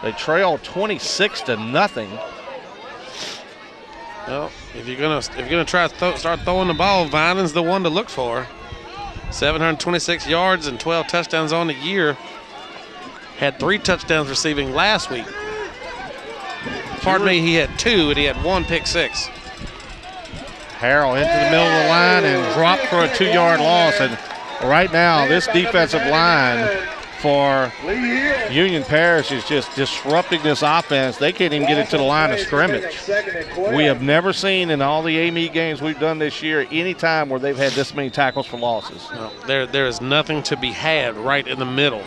They trail 26-0. Well, if you're gonna try to start throwing the ball, Vining's the one to look for. 726 yards and 12 touchdowns on the year. Had 3 touchdowns receiving last week. Pardon me, he had 2 and he had 1 pick 6. Harrell into the middle of the line and dropped for a 2-yard loss. And right now, this defensive line for Union Parish is just disrupting this offense. They can't even get it to the line of scrimmage. We have never seen in all the Amite games we've done this year any time where they've had this many tackles for losses. No, there is nothing to be had right in the middle.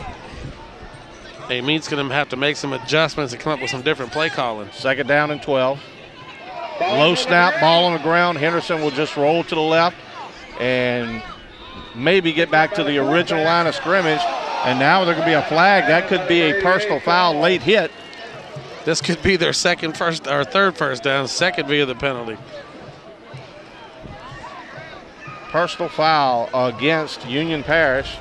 Amite's going to have to make some adjustments and come up with some different play calling. 2nd down and 12. Low snap, ball on the ground. Henderson will just roll to the left and maybe get back to the original line of scrimmage. And now there's going to be a flag. That could be a personal foul, late hit. This could be their 3rd first down, 2nd via the penalty. Personal foul against Union Parish.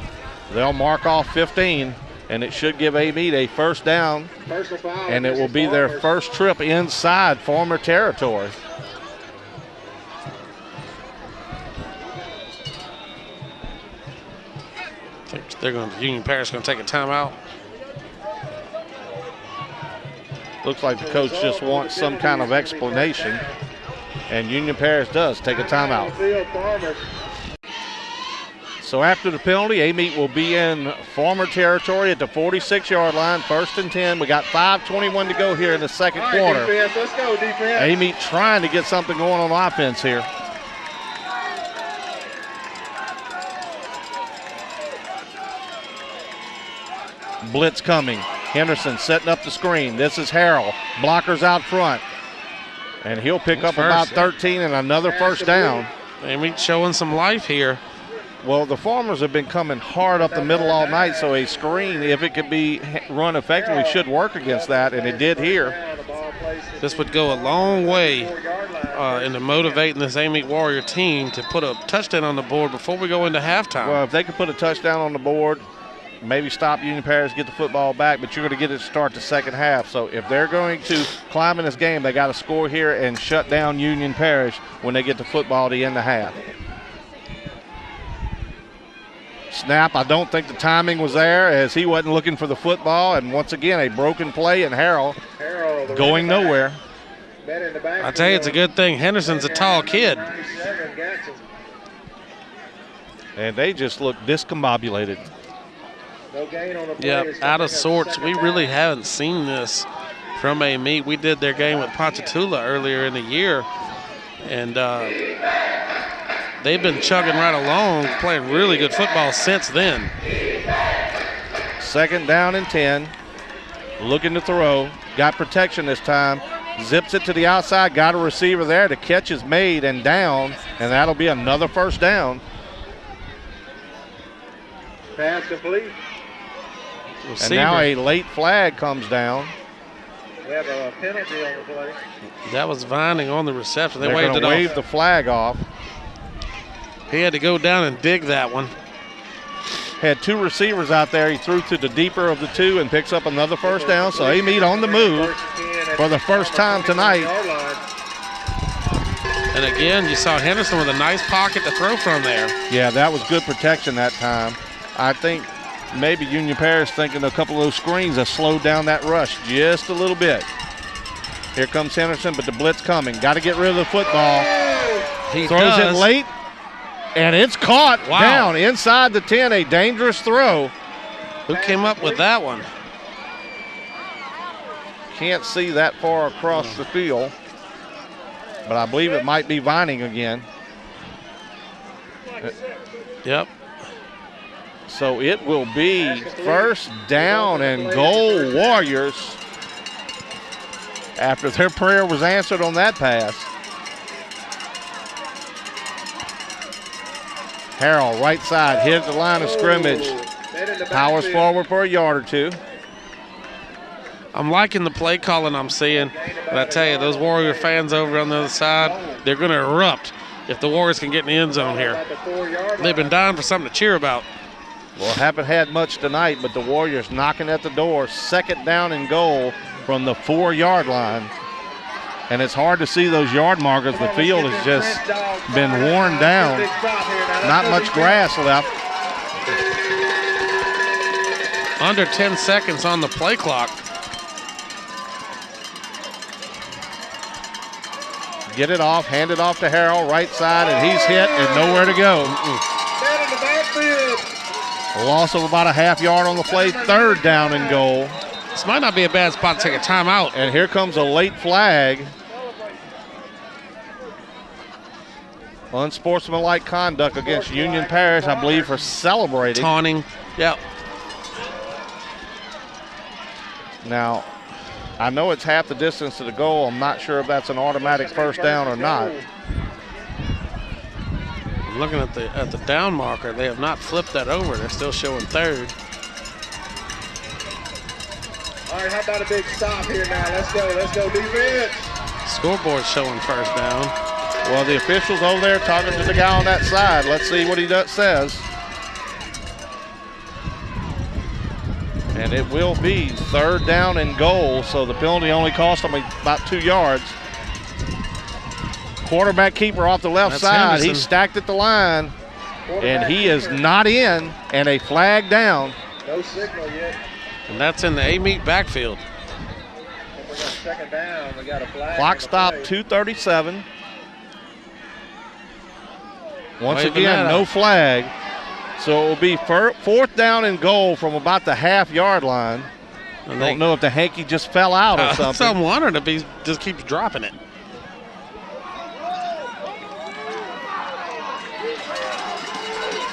They'll mark off 15. and it should give Amite a first down, and it will be their first trip inside former territory. I think they're going to, Union Parish going to take a timeout. Looks like the coach just wants some kind of explanation, and Union Parish does take a timeout. So after the penalty, Amite will be in former territory at the 46-yard line, 1st and 10. We got 5:21 to go here in the second quarter. Defense, let's go, defense. Amite trying to get something going on offense here. Blitz coming. Henderson setting up the screen. This is Harrell. Blockers out front. And he'll pick up about 13 and another first down. Amite showing some life here. Well, the Farmers have been coming hard up the middle all night, so a screen, if it could be run effectively, should work against that, and it did here. This would go a long way into motivating this Amite Warrior team to put a touchdown on the board before we go into halftime. Well, if they could put a touchdown on the board, maybe stop Union Parish, get the football back, but you're going to get it to start the second half. So if they're going to climb in this game, they got to score here and shut down Union Parish when they get the football to end the half. Snap, I don't think the timing was there as he wasn't looking for the football. And once again, a broken play, and Harrell going nowhere. I tell you, it's a good thing Henderson's a tall kid. And they just look discombobulated. Yeah, out of sorts. We really haven't seen this from Amite. We did their game with Ponchatoula earlier in the year, and they've been chugging right along, playing really good football since then. 2nd down and 10. Looking to throw. Got protection this time. Zips it to the outside. Got a receiver there. The catch is made and down, and that'll be another first down. Pass complete. And now a late flag comes down. We have a penalty on the play. That was Vining on the reception. They They're waved it wave off. the flag off. He had to go down and dig that one. Had 2 receivers out there. He threw to the deeper of the 2 and picks up another first down. So Amite on the move for the first time tonight. And again, you saw Henderson with a nice pocket to throw from there. Yeah, that was good protection that time. I think maybe Union Parish thinking a couple of those screens have slowed down that rush just a little bit. Here comes Henderson, but the blitz coming. Got to get rid of the football. He throws does. it late, and it's caught down inside the 10. A dangerous throw. Who came up with that one? Can't see that far across the field, but I believe it might be Vining again. Yep. So it will be first down and goal Warriors after their prayer was answered on that pass. Harrell, right side, hit the line of scrimmage. Powers forward for a yard or 2. I'm liking the play calling I'm seeing, but I tell you, those Warrior fans over on the other side, they're going to erupt if the Warriors can get in the end zone here. They've been dying for something to cheer about. Well, haven't had much tonight, but the Warriors knocking at the door. 2nd down and goal from the 4-yard line. And it's hard to see those yard markers. The field has just been worn down. Not much grass left. Under 10 seconds on the play clock. Get it off, hand it off to Harrell, right side, and he's hit and nowhere to go. A loss of about a half yard on the play, 3rd down and goal. This might not be a bad spot to take a timeout. And here comes a late flag. Unsportsmanlike conduct against Union Parish, I believe, for celebrating. Taunting, yep. Now, I know it's half the distance to the goal. I'm not sure if that's an automatic first down or not. Looking at the down marker, they have not flipped that over. They're still showing 3rd. All right, how about a big stop here now? Let's go defense. Scoreboard showing first down. Well, the official's over there talking to the guy on that side. Let's see what he says. And And it will be 3rd down and goal, so the penalty only cost them about 2 yards. Quarterback keeper off the left side. Henderson. He's stacked at the line, and he is not in, and a flag down. No signal yet. And that's in the Amite backfield. We got 2nd down. We got a flag. Clock stop, 2:37. Once Waving again, that no up. flag. So it will be 4th down and goal from about the half-yard line. I don't know if the hanky just fell out or something. So I'm wondering if he just keeps dropping it.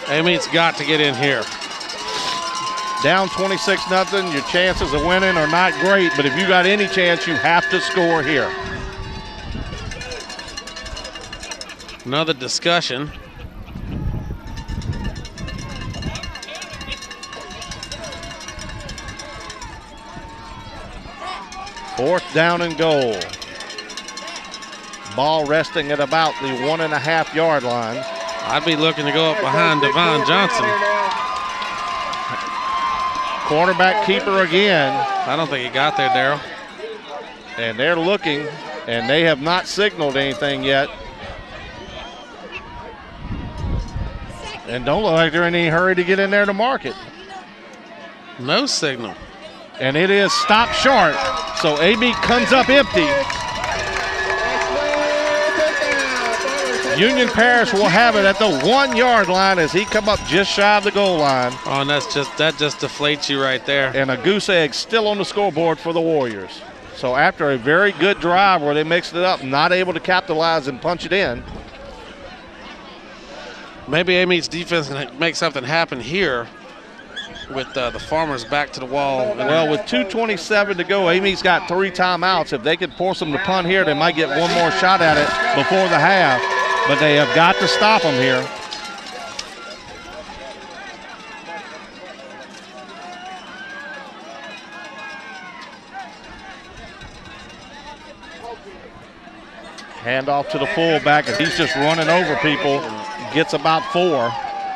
Amite's got to get in here. Down 26-0. Your chances of winning are not great, but if you got any chance, you have to score here. Another discussion. Fourth down and goal. Ball resting at about the 1.5-yard line. I'd be looking to go up behind Devon Johnson. Quarterback keeper again. I don't think he got there, Darryl. And they're looking, and they have not signaled anything yet. And don't look like they're in any hurry to get in there to mark it. No signal. And it is stopped short. So Amite comes up empty. Union Parish will have it at the 1-yard line as he come up just shy of the goal line. Oh, and that just deflates you right there. And a goose egg still on the scoreboard for the Warriors. So after a very good drive where they mixed it up, not able to capitalize and punch it in. Maybe Amite's defense can make something happen here with the Farmers back to the wall. Well, with 2:27 to go, Amite's got 3 timeouts. If they could force them to punt here, they might get one more shot at it before the half. But they have got to stop them here. Handoff to the fullback, and he's just running over people. Gets about 4.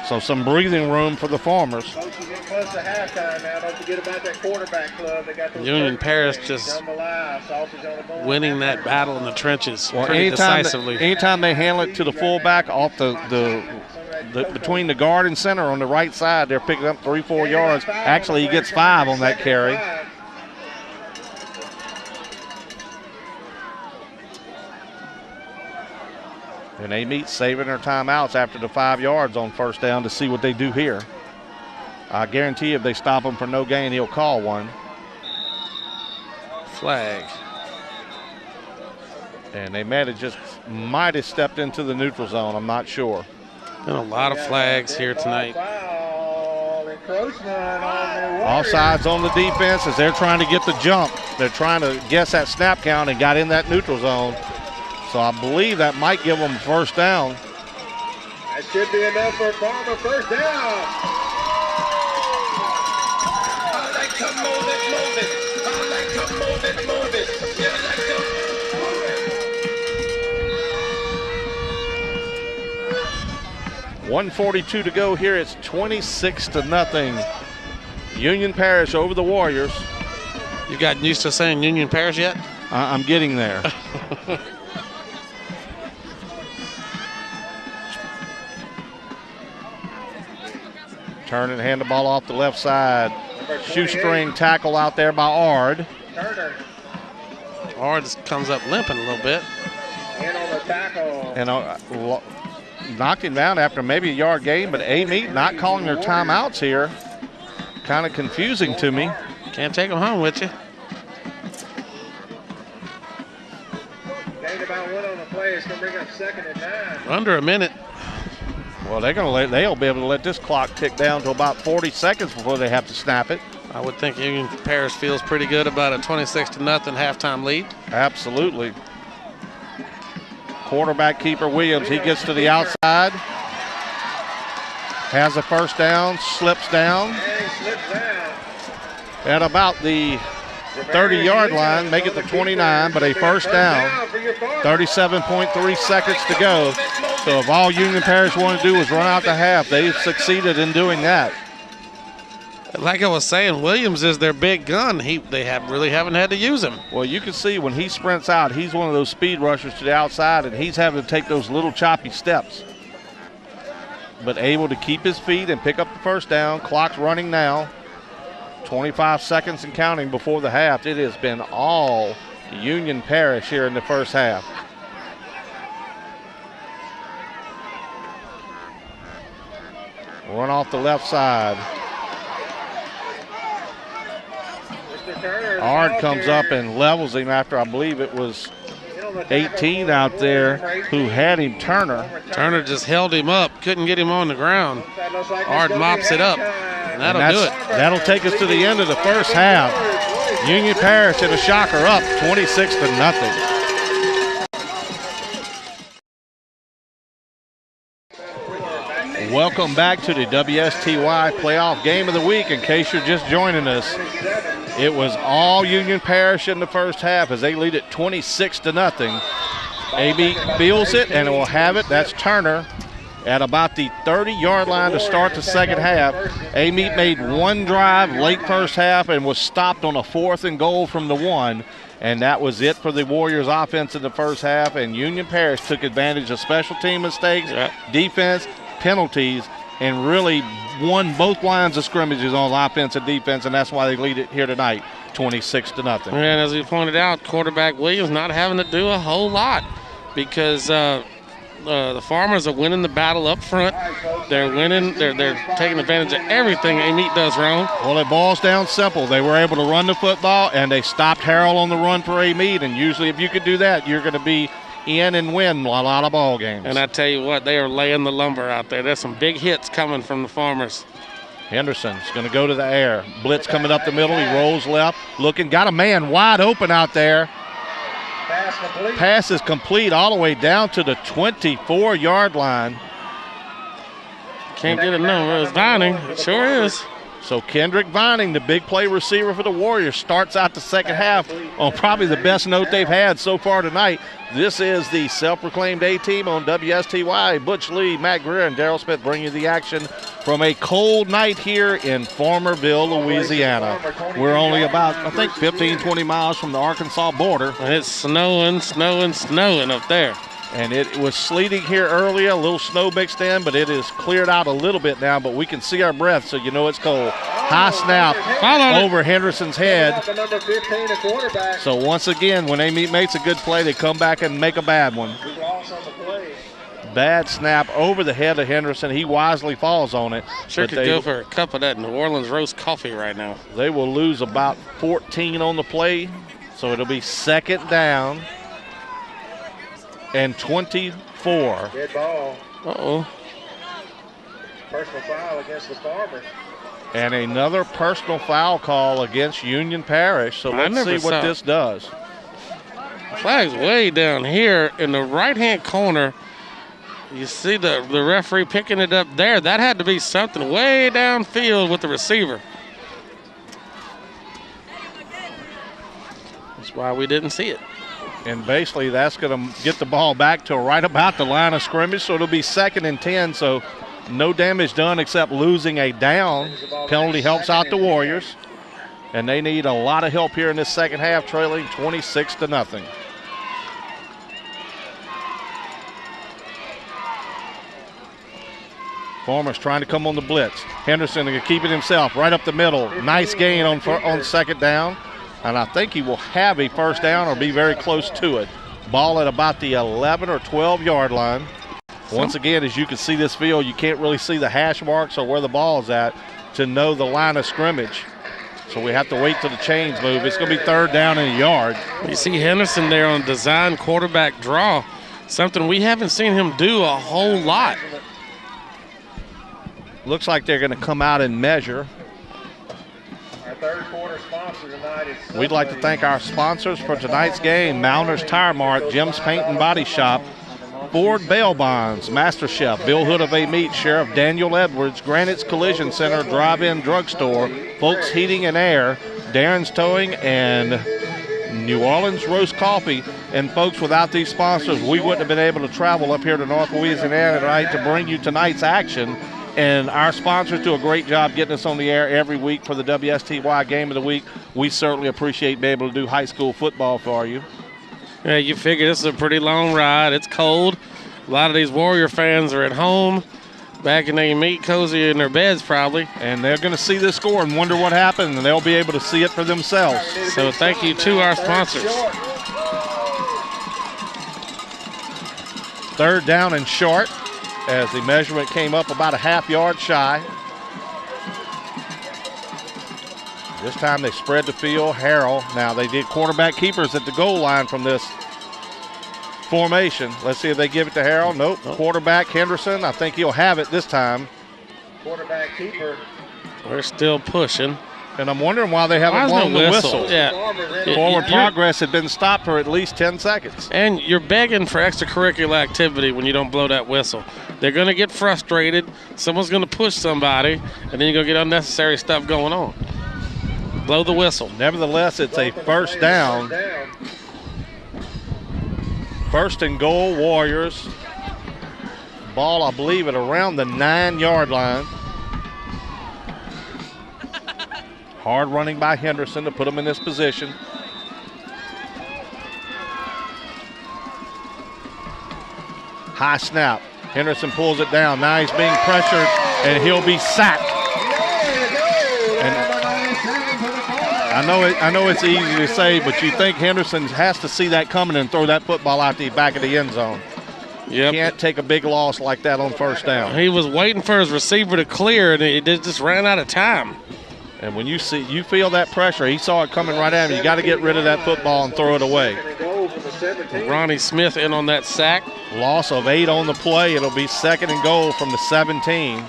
So some breathing room for the Farmers. Close to halftime now. Don't forget about that quarterback club. They got those Union Parish just winning that battle in the trenches pretty decisively. Anytime they handle it to the fullback off the between the guard and center on the right side, they're picking up 3-4 yards. Actually, he gets 5 on that carry. And they meet saving their timeouts after the 5 yards on 1st down to see what they do here. I guarantee if they stop him for no gain, he'll call one. Flag. And they might have stepped into the neutral zone. I'm not sure. Been a lot of flags here tonight. Offsides on the defense as they're trying to get the jump. They're trying to guess that snap count and got in that neutral zone. So I believe that might give them 1st down. That should be enough for Farmer. 1st down. I like to move it, move it. I like to move it, move it. You like to move it. 1:42 to go here. It's 26-0. Union Parish over the Warriors. You gotten used to saying Union Parish yet? I'm getting there. Turn and hand the ball off the left side. Shoestring tackle out there by Ard. Ard comes up limping a little bit. And on the tackle. And knocked him down after maybe a yard gain, but Amite not calling their timeouts here. Kind of confusing to me. Can't take them home with you. Gained about 1 on the play. It's going to bring up 2nd and 9. Under a minute. Well, they'll be able to let this clock tick down to about 40 seconds before they have to snap it. I would think Union Parish feels pretty good about a 26-0 halftime lead. Absolutely. Quarterback keeper Williams, he gets to the outside. Has a 1st down, slips down. At about the 30-yard line, make it the 29, but a 1st down. 37.3 seconds to go. So if all Union Parish wanted to do was run out the half, they've succeeded in doing that. Like I was saying, Williams is their big gun. They really haven't had to use him. Well, you can see when he sprints out, he's one of those speed rushers to the outside, and he's having to take those little choppy steps. But able to keep his feet and pick up the first down. Clock's running now. 25 seconds and counting before the half. It has been all Union Parish here in the first half. Run off the left side. Ard comes up and levels him after, I believe it was 18 out there who had him, Turner. Turner just held him up, couldn't get him on the ground. Ard mops it up, and that'll do it. That'll take us to the end of the first half. Union Parish in a shocker up 26-0. Welcome back to the WSTY Playoff Game of the Week. In case you're just joining us, it was all Union Parish in the first half as they lead it 26-0. Amite feels it and will have it. That's Turner at about the 30-yard line to start the second half. Amite made one drive late first half and was stopped on a 4th and goal from the 1. And that was it for the Warriors offense in the first half. And Union Parish took advantage of special team mistakes, defense, penalties, and really won both lines of scrimmages on offense and defense, and that's why they lead it here tonight, 26-0. And as we pointed out, quarterback Williams not having to do a whole lot because the Farmers are winning the battle up front. They're winning. They're taking advantage of everything Amite does wrong. Well, it boils down simple. They were able to run the football, and they stopped Harrell on the run for Amite, and usually if you could do that, you're going to be in and win a lot of ball games. And I tell you what, they are laying the lumber out there. There's some big hits coming from the Farmers. Henderson's going to go to the air. Blitz coming up the middle. He rolls left, looking, got a man wide open out there. Pass is complete all the way down to the 24-yard line. Can't get a number. It's Vining. It sure is. So Kendrick Vining, the big play receiver for the Warriors, starts out the second half on probably the best note they've had so far tonight. This is the self-proclaimed A-team on WSTY. Butch Lee, Matt Greer, and Daryl Smith bring you the action from a cold night here in Farmerville, Louisiana. We're only about, I think, 15, 20 miles from the Arkansas border. And it's snowing up there. And it was sleeting here earlier, a little snow mixed in, but it is cleared out a little bit now, but we can see our breath, so you know it's cold. High snap over Henderson's head. So once again, when Amite makes a good play, they come back and make a bad one. Bad snap over the head of Henderson. He wisely falls on it. Sure could go for a cup of that New Orleans roast coffee right now. They will lose about 14 on the play, so it'll be second down and 24. Good ball. Uh-oh. Personal foul against the Farmers. And another personal foul call against Union Parish. So let's see what this does. Flag's way down here in the right-hand corner. You see the referee picking it up there. That had to be something way downfield with the receiver. That's why we didn't see it. And basically that's going to get the ball back to right about the line of scrimmage, so it'll be 2nd and 10, so no damage done except losing a down. Penalty helps out the Warriors, and they need a lot of help here in this second half, trailing 26-0. Farmers trying to come on the blitz. Henderson to keep it himself right up the middle. Nice gain on second down. And I think he will have a first down or be very close to it. Ball at about the 11 or 12-yard line. Once again, as you can see this field, you can't really see the hash marks or where the ball is at to know the line of scrimmage. So we have to wait till the chains move. It's going to be 3rd down and a yard. You see Henderson there on design quarterback draw, something we haven't seen him do a whole lot. Looks like they're going to come out and measure. Our third quarter sponsor tonight is We'd like to thank our sponsors for tonight's game: Malner's Tire Mart, Jim's Paint and Body Shop, Ford Bail Bonds, Master Chef, Bill Hood of Amite, Sheriff Daniel Edwards, Granite's Collision Center, Drive-In Drugstore, Folks Heating and Air, Darren's Towing, and New Orleans Roast Coffee. And folks, without these sponsors, we wouldn't have been able to travel up here to North Louisiana tonight to bring you tonight's action. And our sponsors do a great job getting us on the air every week for the WSTY Game of the Week. We certainly appreciate being able to do high school football for you. Yeah, you figure this is a pretty long ride. It's cold. A lot of these Warrior fans are at home, back in their meat cozy in their beds probably. And they're going to see this score and wonder what happened, and they'll be able to see it for themselves. So thank you to our sponsors. 3rd down and short as the measurement came up about a half-yard shy. This time they spread the field. Harrell. Now they did quarterback keepers at the goal line from this formation. Let's see if they give it to Harrell. Nope. Quarterback Henderson. I think he'll have it this time. Quarterback keeper. We're still pushing. And I'm wondering why they haven't blown the whistle. Yeah. Forward progress had been stopped for at least 10 seconds. And you're begging for extracurricular activity when you don't blow that whistle. They're going to get frustrated. Someone's going to push somebody, and then you're going to get unnecessary stuff going on. Blow the whistle. Nevertheless, it's a 1st down. 1st and goal, Warriors. Ball, I believe, at around the 9-yard line. Hard running by Henderson to put him in this position. High snap. Henderson pulls it down. Now he's being pressured, and he'll be sacked. And I know it's easy to say, but you think Henderson has to see that coming and throw that football out the back of the end zone. Yep. Can't take a big loss like that on 1st down. He was waiting for his receiver to clear, and it just ran out of time. And when you feel that pressure, he saw it coming right at him. You got to get rid of that football and throw it away. Ronnie Smith in on that sack. Loss of 8 on the play. It'll be 2nd and goal from the 17.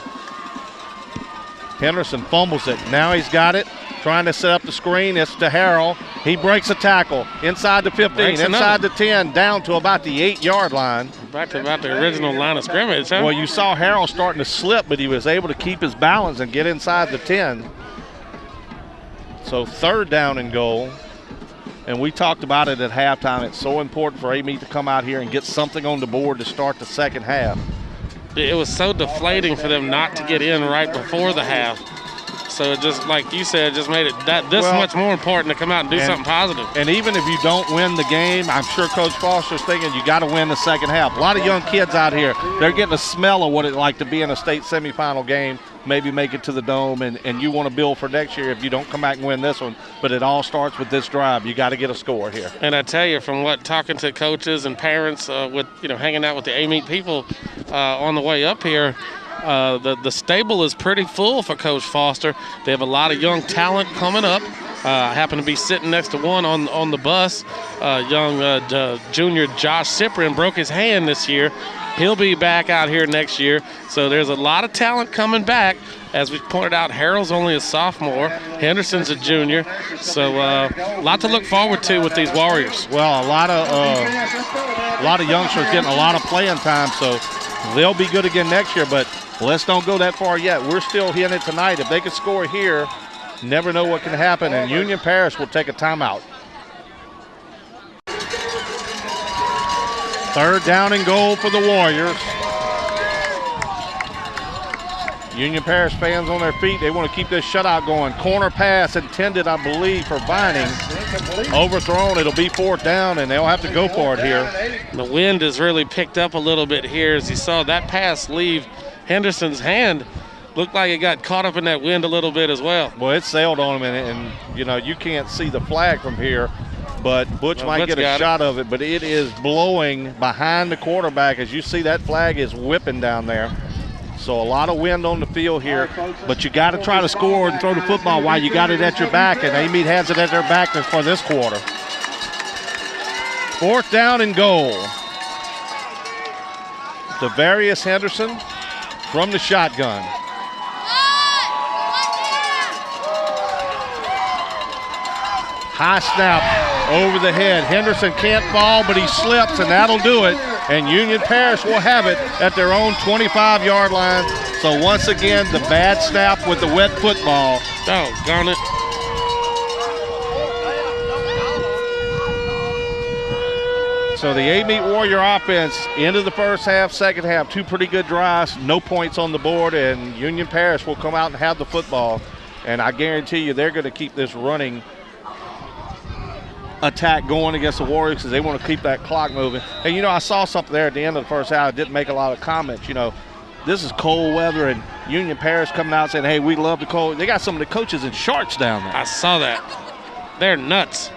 Henderson fumbles it. Now he's got it. Trying to set up the screen. It's to Harrell. He breaks a tackle. Inside the 15, inside the 10, down to about the 8-yard line. Back to about the original line of scrimmage, huh? Well, you saw Harrell starting to slip, but he was able to keep his balance and get inside the 10. So 3rd down and goal. And we talked about it at halftime. It's so important for Amite to come out here and get something on the board to start the 2nd half. It was so deflating for them not to get in right before the half. So it just, like you said, just made it this much more important to come out and do something positive. And even if you don't win the game, I'm sure Coach Foster's thinking you got to win the 2nd half. A lot of young kids out here, they're getting a smell of what it's like to be in a state semifinal game, maybe make it to the Dome, and you want to build for next year if you don't come back and win this one. But it all starts with this drive. You got to get a score here. And I tell you, from talking to coaches and parents, with hanging out with the Amite people on the way up here, the stable is pretty full for Coach Foster. They have a lot of young talent coming up. I happen to be sitting next to one on the bus. Young junior Josh Cyprian broke his hand this year. He'll be back out here next year. So there's a lot of talent coming back. As we pointed out, Harrell's only a sophomore. Henderson's a junior. So a lot to look forward to with these Warriors. Well, a lot of youngsters getting a lot of playing time, so they'll be good again next year. But let's don't go that far yet. We're still hitting it tonight. If they could score here, never know what can happen. And Union Parish will take a timeout. 3rd down and goal for the Warriors. Union Parish fans on their feet. They want to keep this shutout going. Corner pass intended, I believe, for Vining. Overthrown. It'll be 4th down, and they'll have to go for it here. The wind has really picked up a little bit here as you saw that pass leave Henderson's hand. Looked like it got caught up in that wind a little bit as well. Well, it sailed on him, and you can't see the flag from here. But Butch might get a shot of it, but it is blowing behind the quarterback. As you see, that flag is whipping down there. So a lot of wind on the field here, but you got to try to score and throw the football while you got it at your back, and Amite has it at their back for this quarter. 4th down and goal. Devarius Henderson from the shotgun. High snap over the head. Henderson can't fall, but he slips, and that'll do it. And Union Parish will have it at their own 25-yard line. So once again, the bad snap with the wet football. Doggone it. So the Amite Warrior offense, end of the first half, second half, two pretty good drives, no points on the board, and Union Parish will come out and have the football. And I guarantee you they're going to keep this running attack going against the Warriors because they want to keep that clock moving. And, you know, I saw something there at the end of the first half. I didn't make a lot of comments. You know, this is cold weather, and Union Parish coming out saying, hey, we love the cold. They got some of the coaches in shorts down there. I saw that. They're nuts.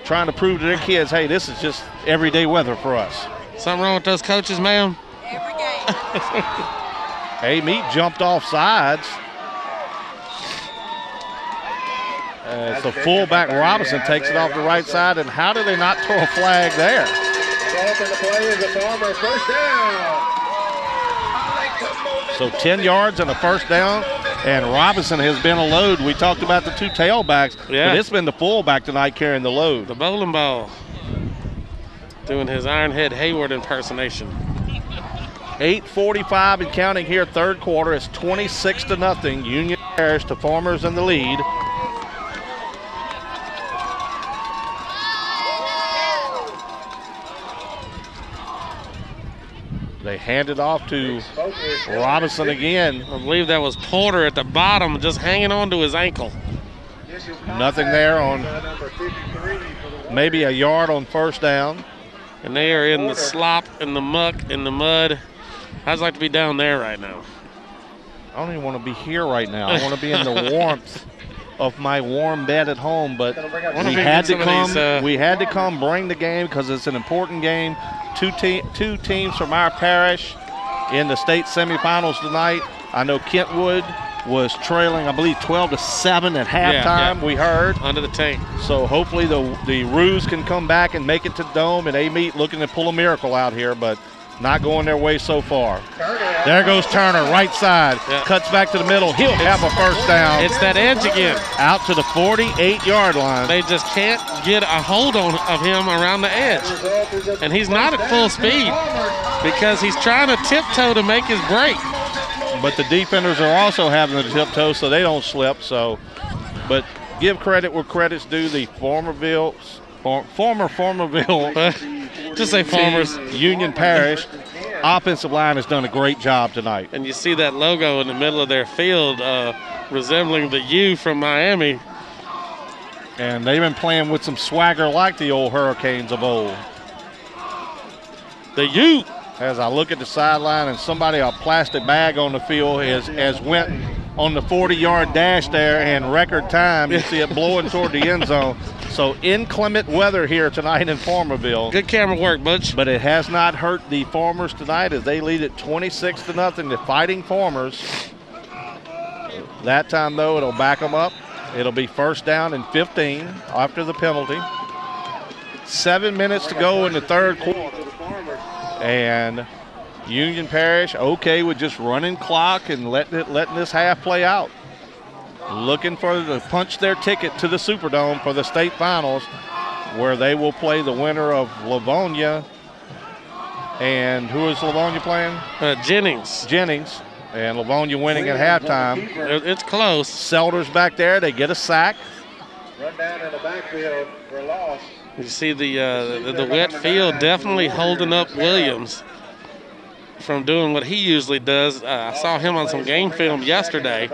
Trying to prove to their kids, hey, this is just everyday weather for us. Something wrong with those coaches, ma'am? Every game. Amite jumped off sides. So fullback Robinson takes it off the right side, and how do they not throw a flag there? Developing the play is a Farmer first down. So 10 yards and a first down, and Robinson has been a load. We talked about the two tailbacks, yeah, but it's been the fullback tonight carrying the load. The bowling ball. Doing his Ironhead Hayward impersonation. 8:45 and counting here, third quarter. It's 26-0. Union Parish, the Farmers in the lead. They hand it off to Robinson again. I believe that was Porter at the bottom, just hanging on to his ankle. Nothing there on maybe a yard on first down. And they are in the slop, in the muck, in the mud. I'd like to be down there right now. I don't even want to be here right now. I want to be in the warmth of my warm bed at home, but we had to come bring the game because it's an important game. Two teams from our parish in the state semifinals tonight. I know Kentwood was trailing, I believe, 12-7 at halftime. We heard under the tank. So hopefully the Roos can come back and make it to the Dome, and Amite looking to pull a miracle out here, but not going their way so far. There goes Turner, right side, cuts back to the middle. He'll have a first down. It's that edge again. Out to the 48-yard line. They just can't get a hold of him around the edge. And he's not at full speed because he's trying to tiptoe to make his break. But the defenders are also having to tiptoe so they don't slip. So, but give credit where credit's due. The former Farmerville just say Farmers. Union Parish offensive line has done a great job tonight. And you see that logo in the middle of their field resembling the U from Miami. And they've been playing with some swagger like the old Hurricanes of old. The U. As I look at the sideline and somebody, a plastic bag on the field has went on the 40-yard dash there in record time. You see it blowing toward the end zone. So inclement weather here tonight in Farmerville. Good camera work, Butch. But it has not hurt the Farmers tonight as they lead it 26-0. The Fighting Farmers. That time, though, it'll back them up. It'll be first down and 15 after the penalty. 7 minutes to go in the third quarter. And Union Parish okay with just running clock and letting this half play out. Looking for to punch their ticket to the Superdome for the state finals, where they will play the winner of Livonia. And who is Livonia playing? Jennings. And Livonia winning at halftime. It's close. Selder's back there. They get a sack. Run down in the backfield for a loss. You see the wet field definitely holding up Williams from doing what he usually does. I saw him on some game film yesterday,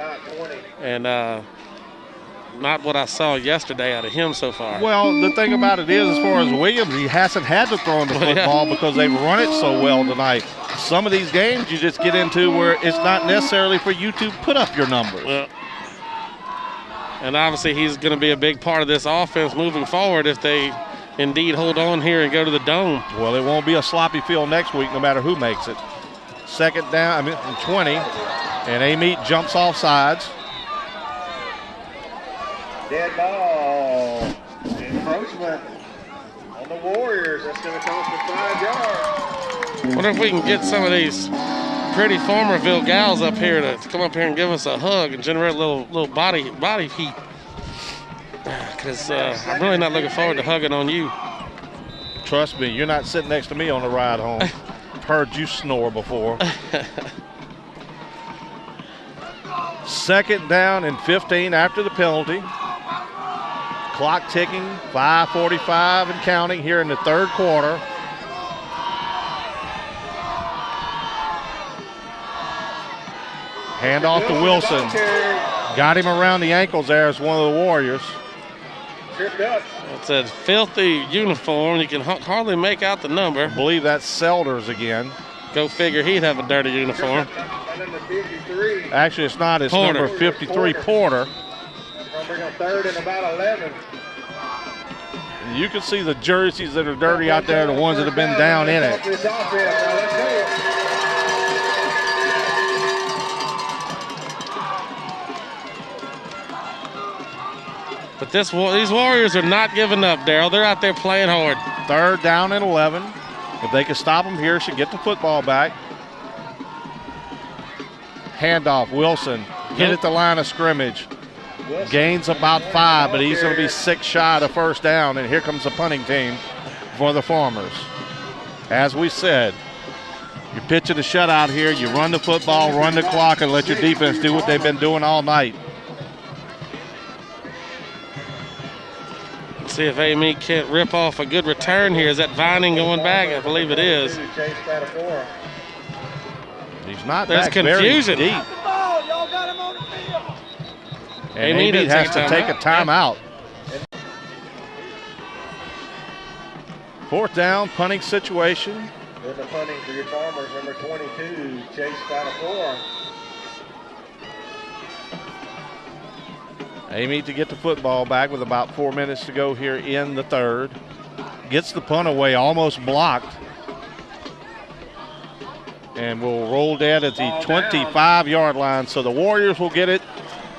and not what I saw yesterday out of him so far. Well, the thing about it is, as far as Williams, he hasn't had to throw in the football because they've run it so well tonight. Some of these games you just get into where it's not necessarily for you to put up your numbers. Well, and obviously he's going to be a big part of this offense moving forward if they indeed hold on here and go to the Dome. Well, it won't be a sloppy field next week no matter who makes it. Second down, 20, and Amite jumps off sides. Dead ball. Encroachment on the Warriors. That's going to cost them 5 yards. Wonder if we can get some of these pretty Farmerville gals up here to come up here and give us a hug and generate a little body heat. Because I'm really not looking forward to hugging on you. Trust me, you're not sitting next to me on the ride home. I've heard you snore before. Second down and 15 after the penalty. Clock ticking, 5:45 and counting here in the third quarter. Handoff to Wilson. Got him around the ankles there as one of the Warriors. It's a filthy uniform. You can hardly make out the number. I believe that's Selders again. Go figure, he'd have a dirty uniform. Actually, it's not. It's Porter. number 53, Porter. Third and about 11. You can see the jerseys that are dirty out there, the ones that have been down in it. But these Warriors are not giving up, Darryl. They're out there playing hard. Third down and 11. If they can stop them here, should get the football back. Handoff, Wilson. Hit at the line of scrimmage. Gains about 5, but he's going to be 6 shy of the first down, and here comes the punting team for the Farmers. As we said, you're pitching a shutout here. You run the football, run the clock, and let your defense do what they've been doing all night. See if Amite can't rip off a good return here. Is that Vining going back? I believe it is. He's not There's back confusion. very deep. And Amite has to take a timeout. Fourth down, punting situation. In the punting for your Farmers, number 22, Chase Spatafor. Amite to get the football back with about 4 minutes to go here in the third. Gets the punt away, almost blocked. And will roll dead at the 25-yard line. So the Warriors will get it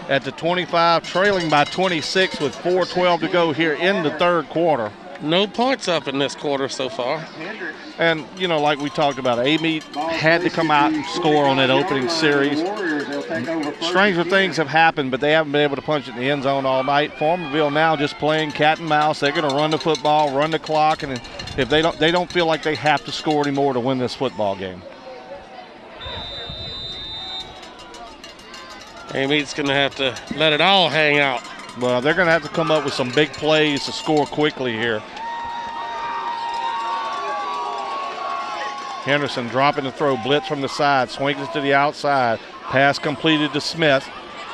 at the 25, trailing by 26 with 4:12 to go here in the third quarter. No points up in this quarter so far. And, you know, like we talked about, Amite had to come out and score on that opening series. Stranger things have happened, but they haven't been able to punch it in the end zone all night. Farmerville now just playing cat and mouse. They're going to run the football, run the clock, and if they don't feel like they have to score anymore to win this football game. Amite's going to have to let it all hang out. Well, they're going to have to come up with some big plays to score quickly here. Henderson dropping the throw, blitz from the side, swings it to the outside. Pass completed to Smith.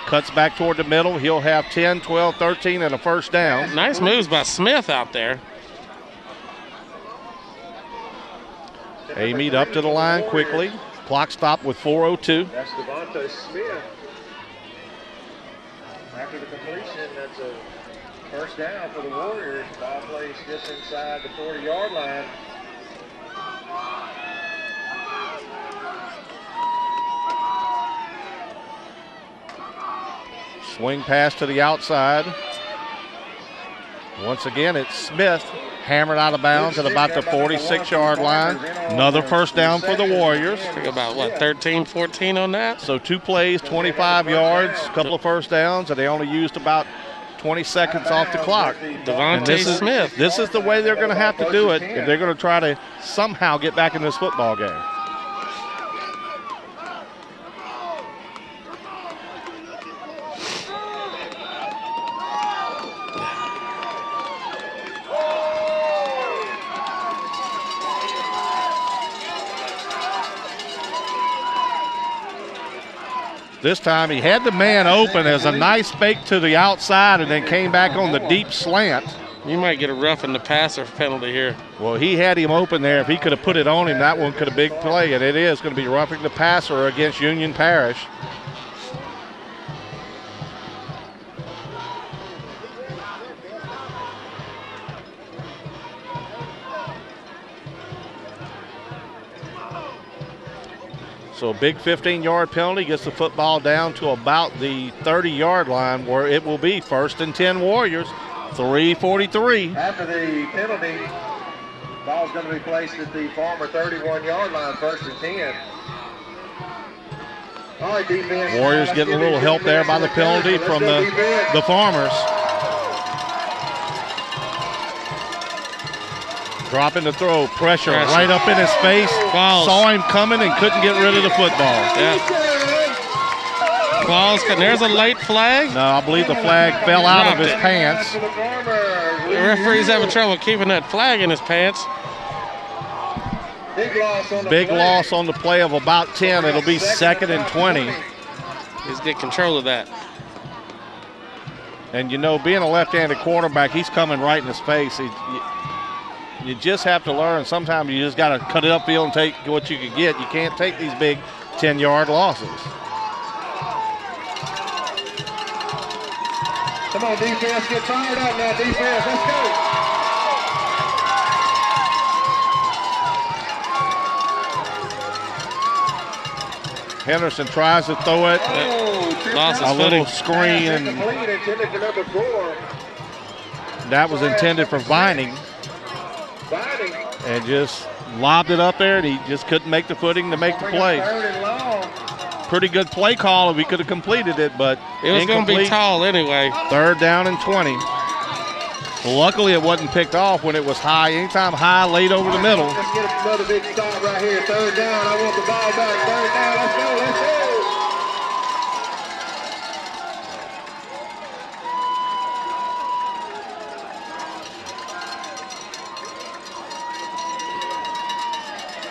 Cuts back toward the middle. He'll have 10, 12, 13, and a first down. Nice moves by Smith out there. Amite up to the line quickly. Clock stopped with 4:02. That's Devontae Smith. After the completion, that's a first down for the Warriors. Ball plays just inside the 40-yard line. Swing pass to the outside. Once again, it's Smith hammered out of bounds at about the 46-yard line. Another first down for the Warriors. I think about, what, 13, 14 on that? So 2 plays, 25 yards, a couple of first downs, and they only used about 20 seconds off the clock. Devontae Smith. This is the way they're going to have to do it if they're going to try to somehow get back in this football game. This time he had the man open as a nice fake to the outside and then came back on the deep slant. You might get a roughing the passer penalty here. Well, he had him open there. If he could have put it on him, that one could have big play, and it is going to be roughing the passer against Union Parish. So a big 15-yard penalty gets the football down to about the 30-yard line where it will be 1st and 10 Warriors, 3:43. After the penalty, ball's going to be placed at the Farmer 31-yard line, 1st and 10. All right, defense. Warriors getting a little help there by the penalty from the Farmers. Dropping the throw, pressure right up in his face. Balls. Saw him coming and couldn't get rid of the football. Yeah. Claus, there's a late flag. No, I believe the flag fell out of his pants. The referee's having trouble keeping that flag in his pants. Big loss on the play of about 10. It'll be 2nd and 20. He's get control of that. And, you know, being a left-handed quarterback, he's coming right in his face. You just have to learn. Sometimes you just got to cut it upfield and take what you can get. You can't take these big 10-yard losses. Come on, defense, get fired up now, defense. Let's go. Henderson tries to throw it. Lost his a little footing. screen, and that was intended for Vining. And just lobbed it up there, and he just couldn't make the footing to make the play. Pretty good play call if he could have completed it, but it was going to be tall anyway. 3rd down and 20. Luckily, it wasn't picked off when it was high. Anytime high, laid over the middle. Let's get another big stop right here. 3rd down. I want the ball back. 3rd down. Let's go. Let's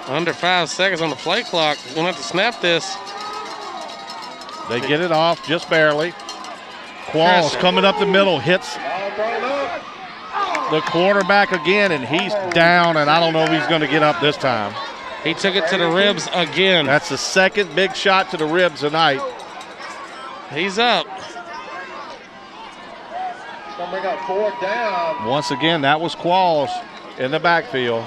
go. Under 5 seconds on the play clock. We're going to have to snap this. They get it off just barely. Qualls coming up the middle, hits the quarterback again, and he's down, and I don't know if he's going to get up this time. He took it to the ribs again. That's the 2nd big shot to the ribs tonight. He's up. Gonna bring up 4th down. Once again, that was Qualls in the backfield.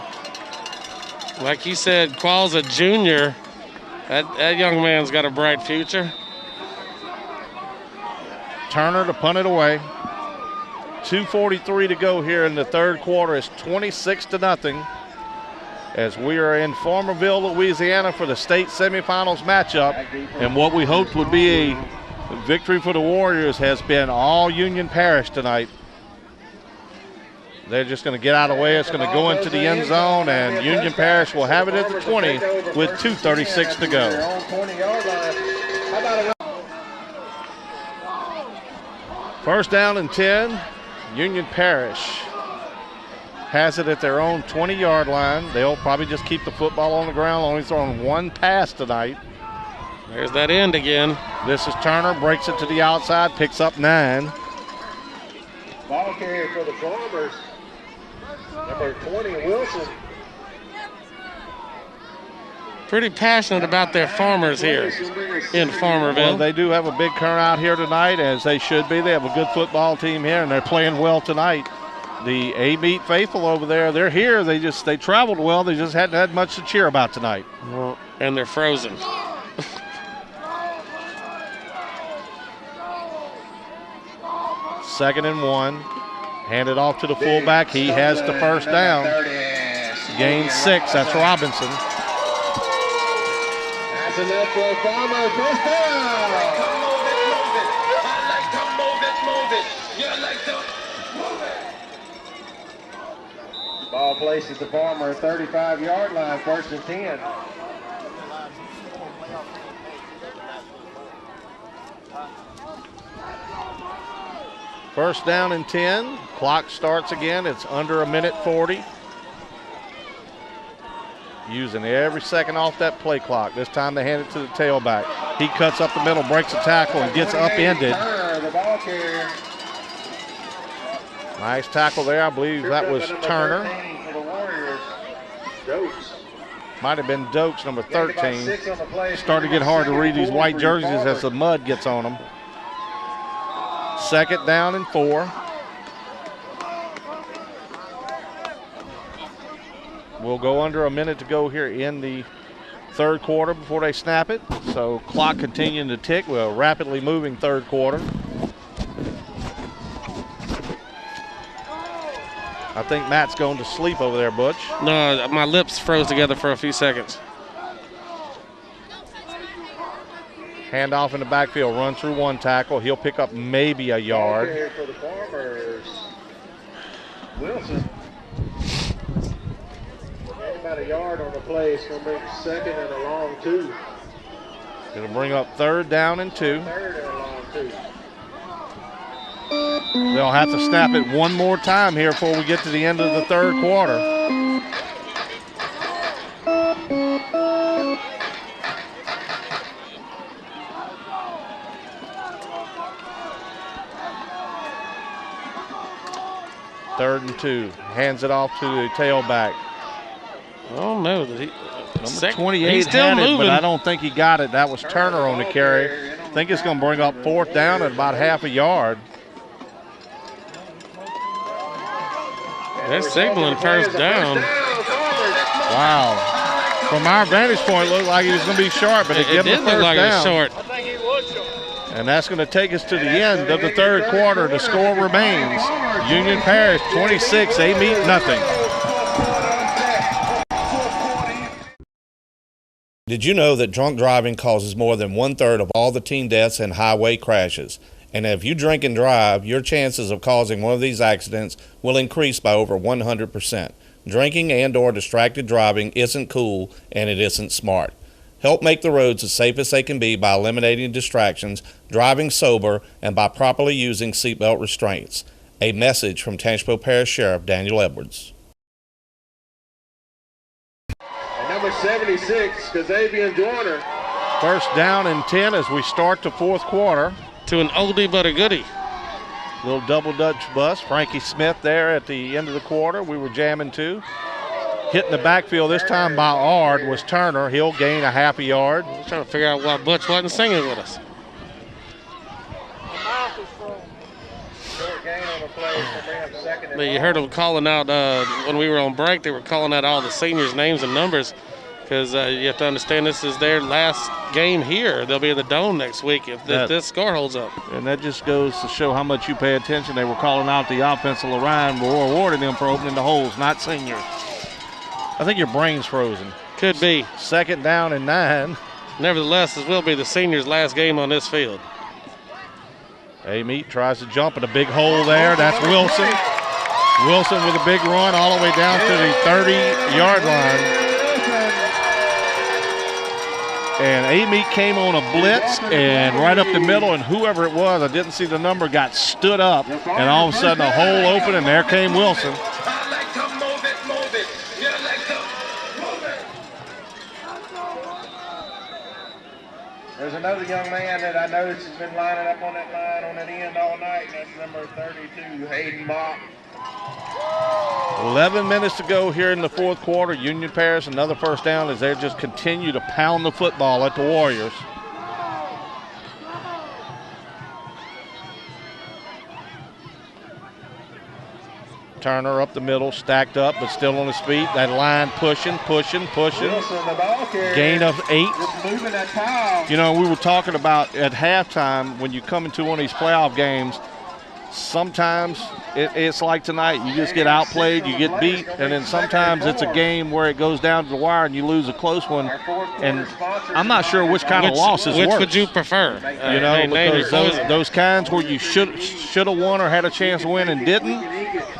Like you said, Qualls a junior. That young man's got a bright future. Turner to punt it away. 2:43 to go here in the 3rd quarter. It's 26-0 as we are in Farmerville, Louisiana for the state semifinals matchup. And what we hoped would be a victory for the Warriors has been all Union Parish tonight. They're just going to get out of the way. It's going to go into the end zone, and Union Parish will have it at the 20 with 2:36 to go. 1st down and 10. Union Parish has it at their own 20-yard line. They'll probably just keep the football on the ground, only throwing 1 pass tonight. There's that end again. This is Turner, breaks it to the outside, picks up 9. Ball carrier for the Farmers. Number 20, Wilson. Pretty passionate about their Farmers here in Farmerville. Well, they do have a big turnout here tonight, as they should be. They have a good football team here, and they're playing well tonight. The Amite faithful over there, they're here. They traveled well. They just hadn't had much to cheer about tonight. Well, and they're frozen. Second and 1. Handed off to the fullback. He has the 1st down. Gain 6. That's Robinson. That's enough for a Farmer. 1st down. Ball places the Farmer 35-yard line. 1st and 10. First down and 10. Clock starts again. It's under 1:40. Using every second off that play clock. This time they hand it to the tailback. He cuts up the middle, breaks a tackle, and gets upended. Nice tackle there. I believe that was Turner. Might have been Dokes, number 13. Starting to get hard to read these white jerseys as the mud gets on them. 2nd down and 4. We'll go under a minute to go here in the 3rd quarter before they snap it. So clock continuing to tick. We're a rapidly moving 3rd quarter. I think Matt's going to sleep over there, Butch. No, my lips froze together for a few seconds. Handoff in the backfield, run through 1 tackle. He'll pick up maybe a yard. For the Farmers. Wilson. About a yard on the play. It's going to be 2nd and a long 2. Going to bring up 3rd down and 2. They'll have to snap it one more time here before we get to the end of the 3rd quarter. Third and 2. Hands it off to the tailback. I don't know. Number 28 had it, but I don't think he got it. That was Turner on the carry. I think it's going to bring up 4th down at about half a yard. They're signaling 1st down. Wow. From our vantage point, it looked like he was going to be short, but it did look like it was short. And that's going to take us to the end of the 3rd quarter. The score remains Union Parish 26, Amite nothing. Did you know that drunk driving causes more than 1/3 of all the teen deaths and highway crashes? And if you drink and drive, your chances of causing one of these accidents will increase by over 100%. Drinking and/or distracted driving isn't cool, and it isn't smart. Help make the roads as safe as they can be by eliminating distractions, driving sober, and by properly using seatbelt restraints. A message from Tangipahoa Parish Sheriff Daniel Edwards. Number 76, Kazavian Joyner. 1st down and 10 as we start the 4th quarter. To an oldie but a goodie. Little double Dutch bus. Frankie Smith there at the end of the quarter. We were jamming too. Hitting the backfield this time by Ard was Turner. He'll gain a half a yard. I'm trying to figure out why Butch wasn't singing with us. But you heard them calling out when we were on break. They were calling out all the seniors' names and numbers because you have to understand this is their last game here. They'll be in the Dome next week if this score holds up. And that just goes to show how much you pay attention. They were calling out the offensive line. We're rewarding them for opening the holes, not seniors. I think your brain's frozen. Could be. 2nd down and 9. Nevertheless, this will be the seniors' last game on this field. Amite tries to jump in a big hole there. That's Wilson. Wilson with a big run all the way down to the 30-yard line. And Amite came on a blitz and right up the middle, and whoever it was, I didn't see the number, got stood up, and all of a sudden a hole open, and there came Wilson. There's another young man that I noticed has been lining up on that line on that end all night, and that's number 32, Hayden Mock. 11 minutes to go here in the 4th quarter. Union Parish, another 1st down as they just continue to pound the football at the Warriors. Turner up the middle, stacked up, but still on his feet. That line pushing. Gain of 8. You know, we were talking about at halftime when you come into one of these playoff games, sometimes it's like tonight. You just get outplayed, you get beat, and then sometimes it's a game where it goes down to the wire and you lose a close one. And I'm not sure which kind of loss is worse. Which would you prefer? You know, because those kinds where you should have won or had a chance to win and didn't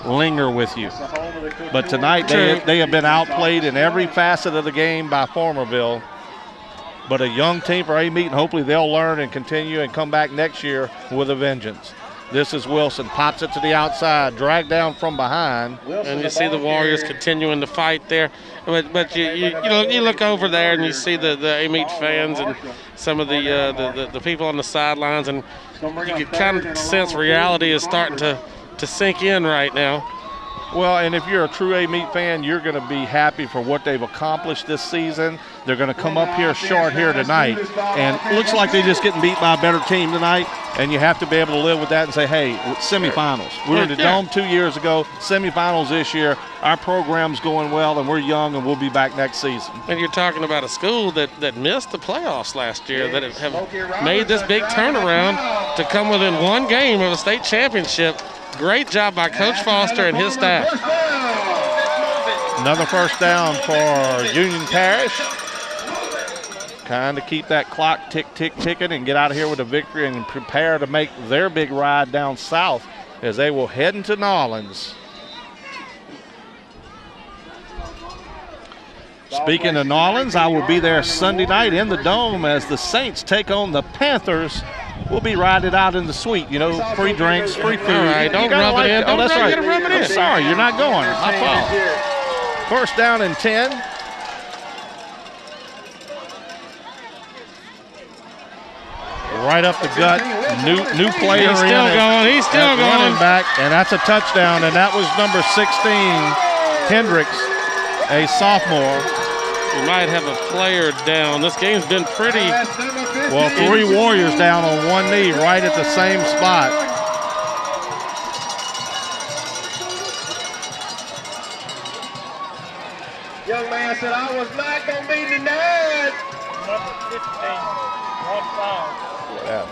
linger with you. But tonight they have been outplayed in every facet of the game by Farmerville. But a young team for Amite, and hopefully they'll learn and continue and come back next year with a vengeance. This is Wilson, pops it to the outside, dragged down from behind. And you see the Warriors continuing to fight there. But you look over there and you see the Amite fans and some of the people on the sidelines, and you can kind of sense reality is starting to sink in right now. Well, and if you're a true Amite fan, you're going to be happy for what they've accomplished this season. They're going to come up here short here tonight, and it looks like they're just getting beat by a better team tonight, and you have to be able to live with that and say, hey, semifinals. We were in the Dome 2 years ago, semifinals this year. Our program's going well, and we're young, and we'll be back next season. And you're talking about a school that missed the playoffs last year, that have made this big turnaround to come within one game of a state championship. Great job by Coach Foster and his staff. Another 1st down for Union Parish. Kind of keep that clock ticking and get out of here with a victory and prepare to make their big ride down south as they will head into Nolens. Speaking of New Orleans, I will be there Sunday night in the Dome as the Saints take on the Panthers. We'll be riding out in the suite, you know, free drinks, free food. All right, don't rub it in. Oh, that's right. Rub it in. I'm sorry, you're not going. My fault. First down and 10. Right up the gut. New player He's still going. He's still going. Running back, and that's a touchdown. And that was number 16, Hendricks, a sophomore. We might have a player down. This game's been pretty. Well, 3 Warriors down on one knee right at the same spot. Young man said, I was not going to be denied. Number 15, 1 foul. Yeah.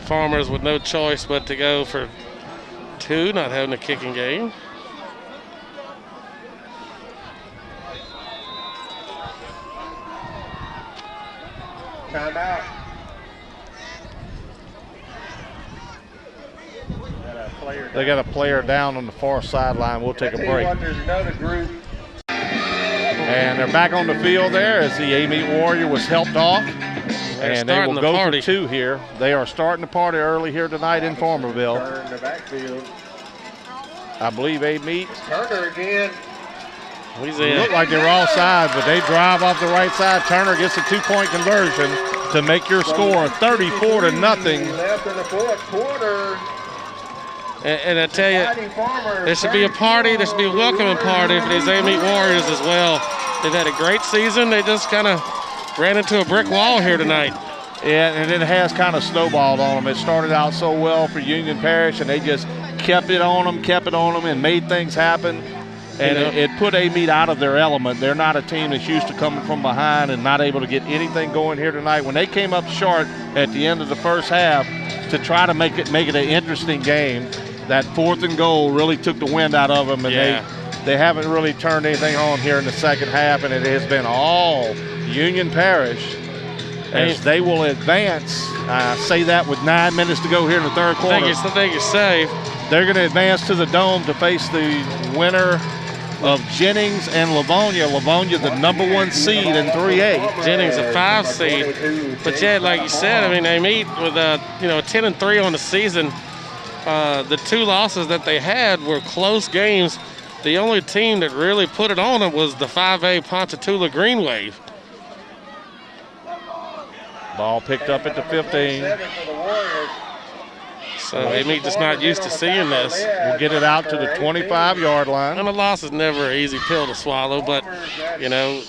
Farmers with no choice but to go for 2, not having a kicking game. Timeout. They got a player down on the far sideline. We'll take a break. There's another group. And they're back on the field there as the Amite Warrior was helped off. And they will go for 2 here. They are starting the party early here tonight in Farmerville. Turn the backfield. I believe Amite. Turner again. He's in. Look like they were all sides, but they drive off the right side. Turner gets a 2-point conversion to make your score 34-0. Left in the fourth quarter. And I tell you, there should be a party. There should be a welcoming party for these Amite Warriors as well. They've had a great season. They just kind of ran into a brick wall here tonight. Yeah, and it has kind of snowballed on them. It started out so well for Union Parish, and they just kept it on them, and made things happen. And it put Amite out of their element. They're not a team that's used to coming from behind and not able to get anything going here tonight. When they came up short at the end of the first half to try to make it an interesting game, that 4th and goal really took the wind out of them, and they haven't really turned anything on here in the second half, and it has been all Union Parish as they will advance. I say that with 9 minutes to go here in the third quarter. I think you're safe. They're going to advance to the Dome to face the winner of Jennings and Livonia. Livonia, the number 1 seed in 3A. Jennings, a 5 seed. But yeah, like you said, I mean, they meet with 10-3 on the season. The 2 losses that they had were close games. The only team that really put it on them was the 5A Ponchatoula Green Wave. Ball picked up at the 15. So Amite just not used to seeing this. We'll get it out to the 25-yard line. And a loss is never an easy pill to swallow, but, you know,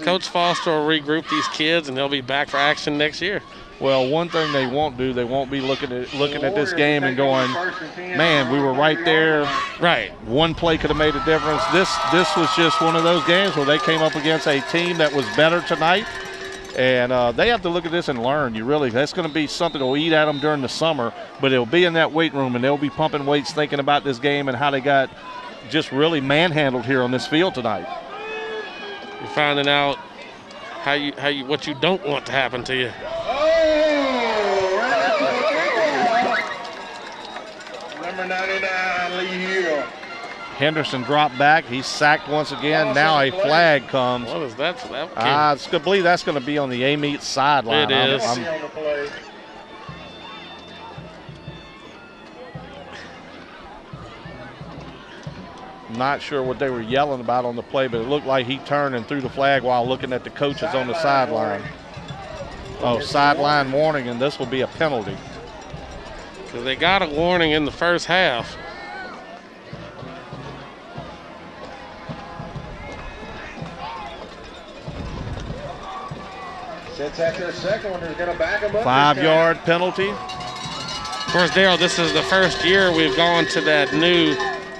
Coach Foster will regroup these kids, and they'll be back for action next year. Well, one thing they won't do, they won't be looking at this game and going, man, we were right there. Right. One play could have made a difference. This was just one of those games where they came up against a team that was better tonight. And they have to look at this and learn. That's going to be something that will eat at them during the summer, but it'll be in that weight room, and they'll be pumping weights thinking about this game and how they got just really manhandled here on this field tonight. You're finding out what you don't want to happen to you. Number 99, Lee Hill. Henderson dropped back. He's sacked once again. Now a flag comes. What is that for that? I believe that's going to be on the Amite sideline. It is. I'm not sure what they were yelling about on the play, but it looked like he turned and threw the flag while looking at the coaches on the sideline. Oh, sideline warning, and this will be a penalty. Because they got a warning in the first half. Since that's their second one, they're going to back them up. 5-yard penalty. Of course, Darryl, this is the first year we've gone to that new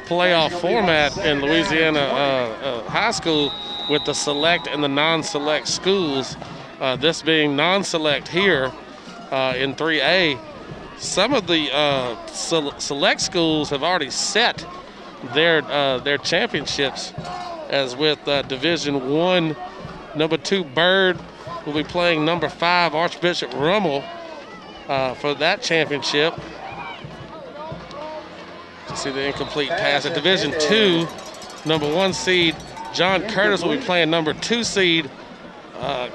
playoff format in Louisiana high school with the select and the non-select schools. This being non-select here in 3A. Some of the select schools have already set their championships, as with Division I, number 2 Bird will be playing number 5 Archbishop Rummel for that championship. See the incomplete pass at Division II. Number 1 seed John Curtis will be playing number 2 seed. Can't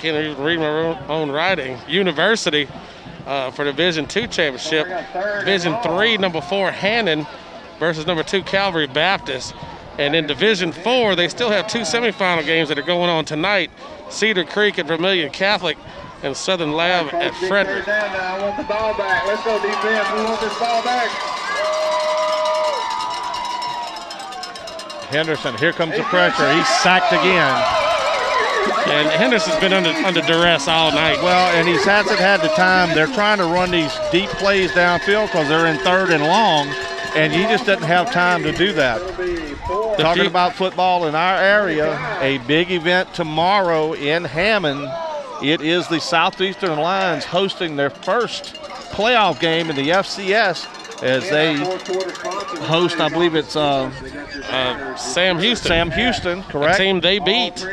even read my own writing. University for Division II championship. Division III, number 4 Hannon versus number 2 Calvary Baptist. And in Division IV, they still have 2 semifinal games that are going on tonight. Cedar Creek at Vermilion Catholic and Southern Lab at Frederick. I want the ball back. Let's go defense. We want this ball back. Henderson, here comes the pressure. He's sacked again. And Henderson's been under duress all night. Well, and he hasn't had the time. They're trying to run these deep plays downfield because they're in 3rd and long, and he just doesn't have time to do that. Talking about football in our area, a big event tomorrow in Hammond. It is the Southeastern Lions hosting their first playoff game in the FCS as they host, I believe it's Sam Houston. Sam Houston, correct? The team they beat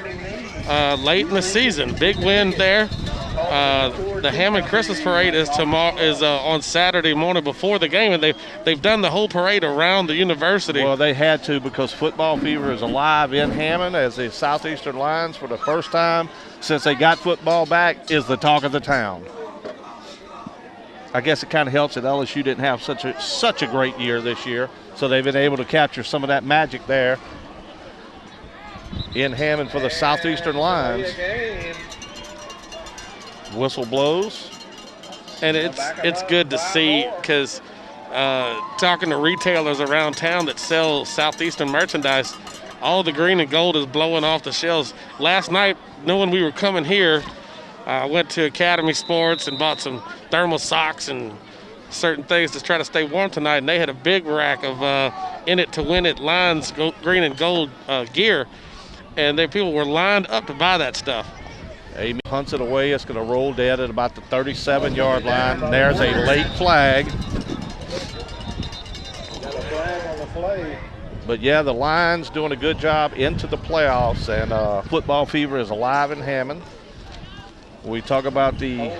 late in the season. Big win there. The Hammond Christmas Parade is on Saturday morning before the game, and they've done the whole parade around the university. Well, they had to because football fever is alive in Hammond as the Southeastern Lions, for the first time since they got football back, is the talk of the town. I guess it kind of helps that LSU didn't have such a great year this year, so they've been able to capture some of that magic there in Hammond for the Southeastern Lions. Whistle blows. And it's good to see because talking to retailers around town that sell Southeastern merchandise, all the green and gold is blowing off the shelves. Last night, knowing we were coming here, I went to Academy Sports and bought some thermal socks and certain things to try to stay warm tonight, and they had a big rack of in it to win it Lions green and gold gear, and people were lined up to buy that stuff. Amite punts it away. It's going to roll dead at about the 37-yard line. And there's a late flag. Got a flag on the play. But yeah, the Lions doing a good job into the playoffs, and football fever is alive in Hammond. We talk about the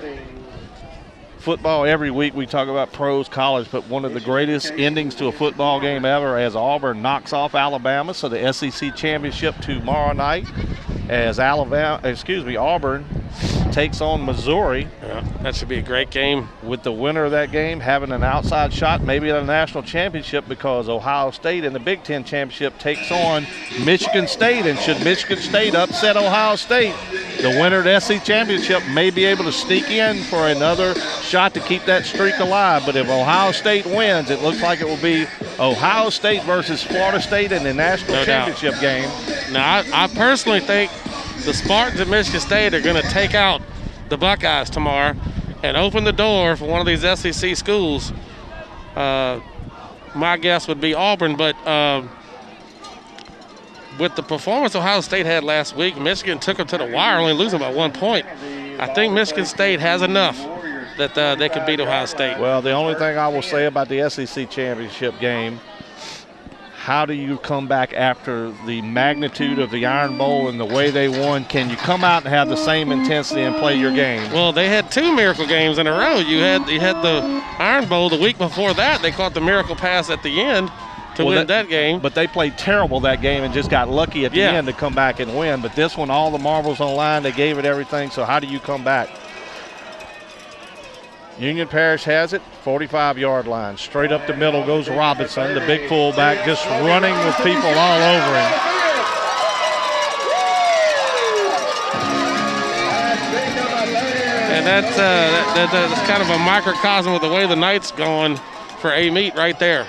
football every week. We talk about pros, college, but one of the greatest endings to a football game ever as Auburn knocks off Alabama. So the SEC championship tomorrow night as Auburn takes on Missouri. Yeah, that should be a great game. With the winner of that game having an outside shot maybe at a national championship, because Ohio State in the Big Ten championship takes on Michigan State. And should Michigan State upset Ohio State, the winner of the SEC championship may be able to sneak in for another shot to keep that streak alive. But if Ohio State wins, it looks like it will be Ohio State versus Florida State in the national championship game. Now, I personally think the Spartans at Michigan State are going to take out the Buckeyes tomorrow and open the door for one of these SEC schools. My guess would be Auburn, but with the performance Ohio State had last week, Michigan took them to the wire, only losing by 1 point. I think Michigan State has enough that they can beat Ohio State. Well, the only thing I will say about the SEC championship game, how do you come back after the magnitude of the Iron Bowl and the way they won? Can you come out and have the same intensity and play your game? Well, they had 2 miracle games in a row. You had the Iron Bowl the week before that. They caught the miracle pass at the end to win that game. But they played terrible that game and just got lucky at the end to come back and win. But this one, all the marbles on the line, they gave it everything. So how do you come back? Union Parish has it, 45-yard line. Straight up the middle goes Robinson, the big fullback, just running with people all over him. And that's kind of a microcosm of the way the night's going for Amite right there.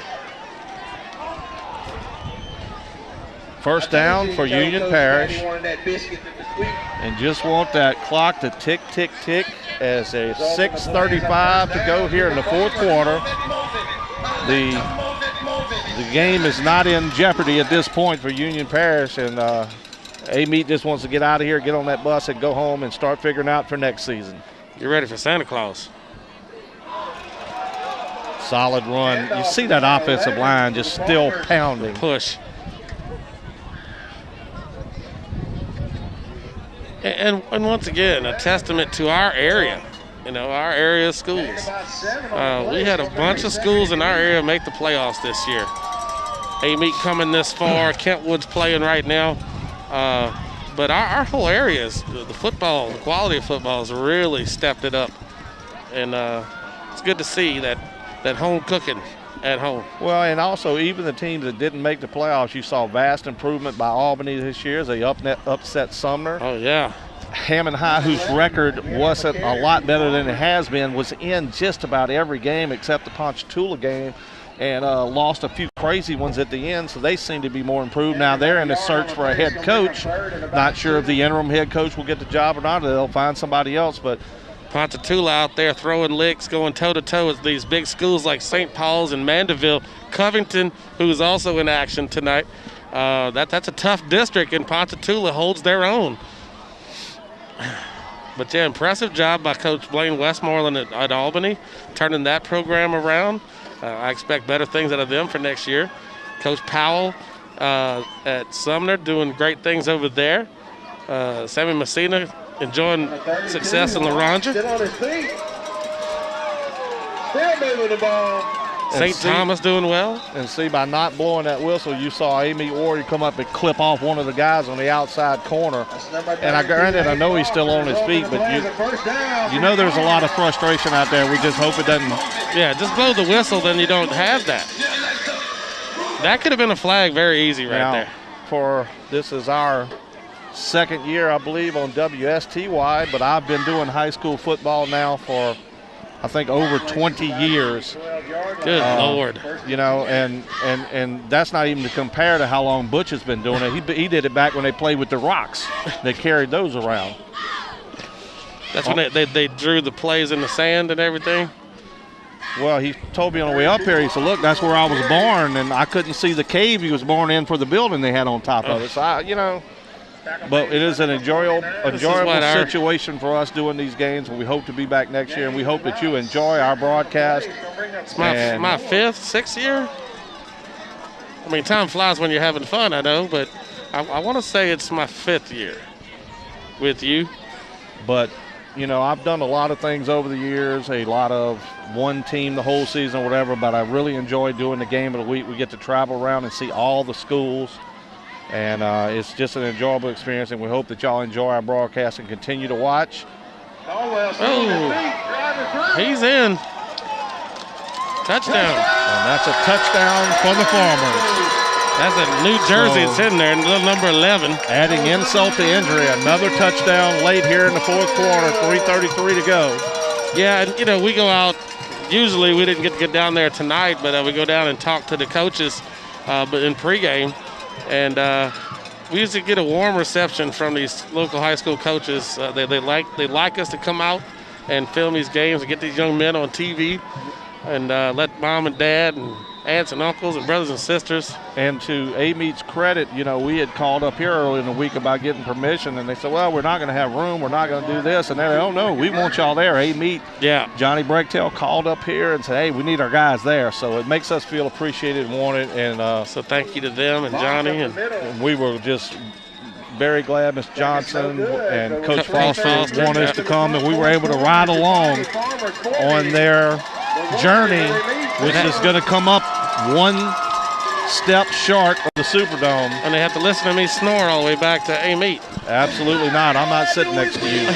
First down for Union Parish. And just want that clock to tick, tick, tick as a 6:35 to go here in the fourth quarter. The game is not in jeopardy at this point for Union Parish, and Amite just wants to get out of here, get on that bus, and go home and start figuring out for next season. You're ready for Santa Claus. Solid run. You see that offensive line just still pounding. Push. And once again, a testament to our area. You know, our area schools. We had a bunch of schools in our area make the playoffs this year. Amite coming this far. Kentwood's playing right now. But our whole area is the football, the quality of football has really stepped it up. And it's good to see that home cooking at home. Well, and also even the teams that didn't make the playoffs, you saw vast improvement by Albany this year as they upset Sumner. Oh, yeah. Hammond High, whose record wasn't a lot better than it has been, was in just about every game except the Ponchatoula game, and lost a few crazy ones at the end, so they seem to be more improved. Now they're in a search for a head coach. Not sure if the interim head coach will get the job or not, or they'll find somebody else, but Ponchatoula out there throwing licks, going toe-to-toe with these big schools like St. Paul's and Mandeville. Covington, who's also in action tonight. That's a tough district, and Ponchatoula holds their own. But, yeah, impressive job by Coach Blaine Westmoreland at Albany, turning that program around. I expect better things out of them for next year. Coach Powell at Sumner doing great things over there. Sammy Messina enjoying success in LaRonja. Sit on his feet. Still moving the ball. St. Thomas doing well. And see, by not blowing that whistle, you saw Amy Warrior come up and clip off one of the guys on the outside corner. And I know he's still on his feet, but you know there's a lot of frustration out there. We just hope it doesn't. Yeah, just blow the whistle, then you don't have that. That could have been a flag very easy right there. This is our second year, I believe, on WSTY, but I've been doing high school football now for, I think, over 20 years. Good Lord. You know, and that's not even to compare to how long Butch has been doing it. He did it back when they played with the rocks. They carried those around. That's when they drew the plays in the sand and everything? Well, he told me on the way up here, he said, look, that's where I was born, and I couldn't see the cave he was born in for the building they had on top of it. So, but it is an enjoyable situation for us doing these games, and we hope to be back next year, and we hope that you enjoy our broadcast. It's my fifth, sixth year. I mean, time flies when you're having fun, I know, but I want to say it's my fifth year with you. But, I've done a lot of things over the years, a lot of one team the whole season or whatever, but I really enjoy doing the game of the week. We get to travel around and see all the schools. And it's just an enjoyable experience, and we hope that y'all enjoy our broadcast and continue to watch. He's in. Touchdown. And that's a touchdown for the Farmers. That's a New Jersey sitting there, number 11. Adding insult to injury, another touchdown late here in the fourth quarter, 3:33 to go. Yeah, and, we go out. Usually we didn't get down there tonight, but we go down and talk to the coaches but in pregame. And we usually get a warm reception from these local high school coaches. They like us to come out and film these games and get these young men on TV and let mom and dad and aunts and uncles and brothers and sisters. And to Amite's credit, we had called up here early in the week about getting permission, and they said, well, we're not going to have room. We're not going to do this. And they're like, oh, no, we want y'all there. Amite, Johnny Brecktail called up here and said, hey, we need our guys there. So it makes us feel appreciated and wanted. And so thank you to them and Johnny. And we were just very glad Ms. Johnson and Coach Foster wanted us to come, and we were able to ride along on their journey, which is going to come up one step short of the Superdome. And they have to listen to me snore all the way back to Amite. Absolutely not. I'm not sitting next to you.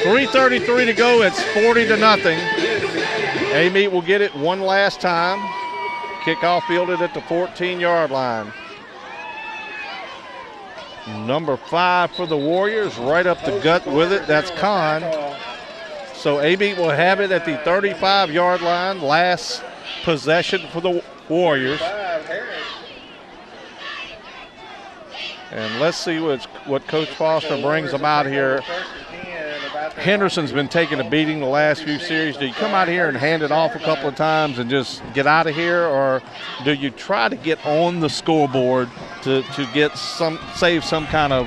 3:33 to go. It's 40-0. Amite will get it one last time. Kickoff fielded at the 14-yard line. Number 5 for the Warriors, right up the gut with it. That's Kahn. So Amite will have it at the 35-yard line. Last possession for the Warriors. And let's see what Coach Foster brings them out here. Henderson's been taking a beating the last few series. Do you come out here and hand it off a couple of times and just get out of here, or do you try to get on the scoreboard to get save some kind of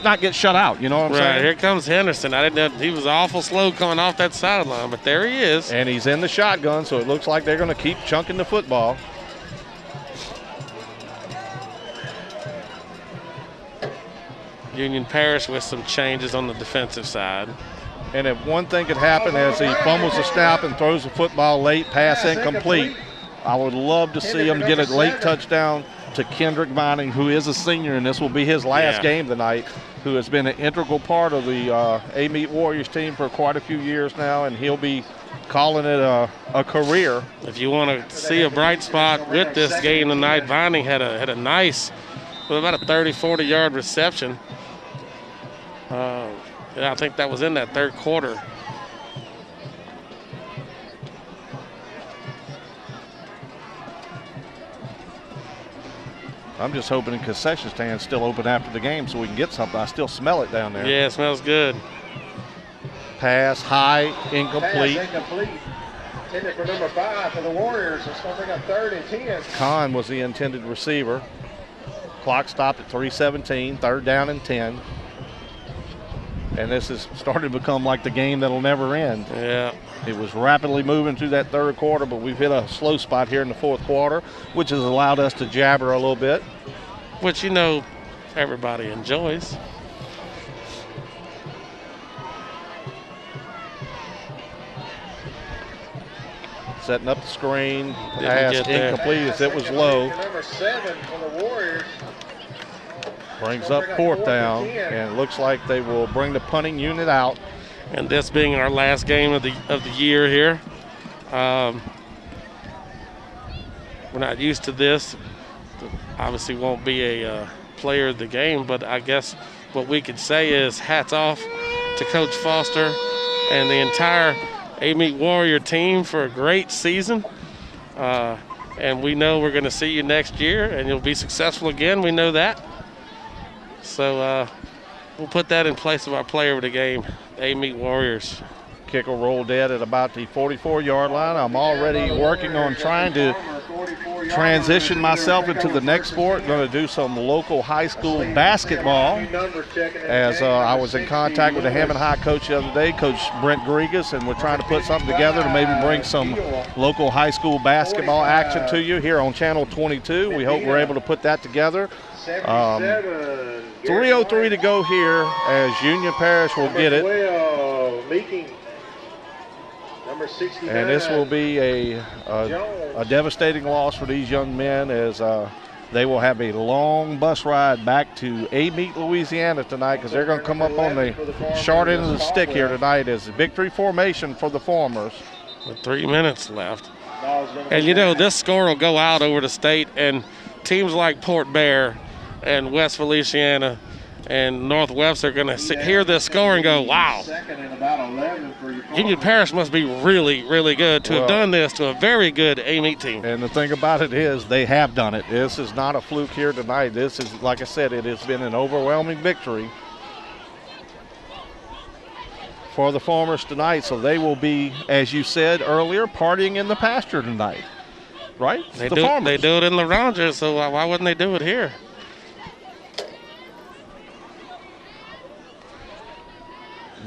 not get shut out, you know what I'm saying? Right, here comes Henderson. I didn't know he was awful slow coming off that sideline, but there he is. And he's in the shotgun, so it looks like they're going to keep chunking the football. Union Parish with some changes on the defensive side. And if one thing could happen as he fumbles the snap and throws the football late, pass incomplete, I would love to see him get a late touchdown to Kendrick Vining, who is a senior, and this will be his last game tonight, who has been an integral part of the Amite Warriors team for quite a few years now, and he'll be calling it a career. If you want to see a bright spot with this game tonight, Vining had a nice, about a 30, 40-yard reception. I think that was in that third quarter. I'm just hoping the concession stand's still open after the game so we can get something. I still smell it down there. Yeah, it smells good. Pass high, incomplete. Pass incomplete. Intended for number 5 for the Warriors. It's going to bring up 3rd and 10. Kahn was the intended receiver. Clock stopped at 3:17, 3rd down and 10. And this is starting to become like the game that'll never end. Yeah. It was rapidly moving through that third quarter, but we've hit a slow spot here in the fourth quarter, which has allowed us to jabber a little bit. Which, you know, everybody enjoys. Setting up the screen, pass incomplete as it was low. Number 7 for the Warriors. Brings up 4th down, and it looks like they will bring the punting unit out. And this being our last game of the year here, we're not used to this. Obviously, won't be a player of the game, but I guess what we could say is hats off to Coach Foster and the entire Amite Warrior team for a great season. And we know we're going to see you next year, and you'll be successful again. We know that. So we'll put that in place of our player of the game, the Amite Warriors. Kick will roll dead at about the 44-yard line. I'm already working on trying to transition myself into the next sport. Going to do some local high school basketball. As I was in contact with the Hammond High coach the other day, Coach Brent Grigas, and we're trying to put something together to maybe bring some local high school basketball action to you here on Channel 22. We hope we're able to put that together. 3:03 to go here as Union Parish will get it. And this will be a devastating loss for these young men as they will have a long bus ride back to Amite, Louisiana tonight, because they're going to come up on the short end of the stick here tonight as a victory formation for the Formers. With 3 minutes left. And, you know, this score will go out over the state, and teams like Port Bear and West Feliciana and North Webster are going to hear this score and go, wow, Union Parish must be really, really good to have done this to a very good Amite team. And the thing about it is they have done it. This is not a fluke here tonight. This is, like I said, it has been an overwhelming victory for the Farmers tonight. So they will be, as you said earlier, partying in the pasture tonight, right? They do it in La Ronja, so why wouldn't they do it here?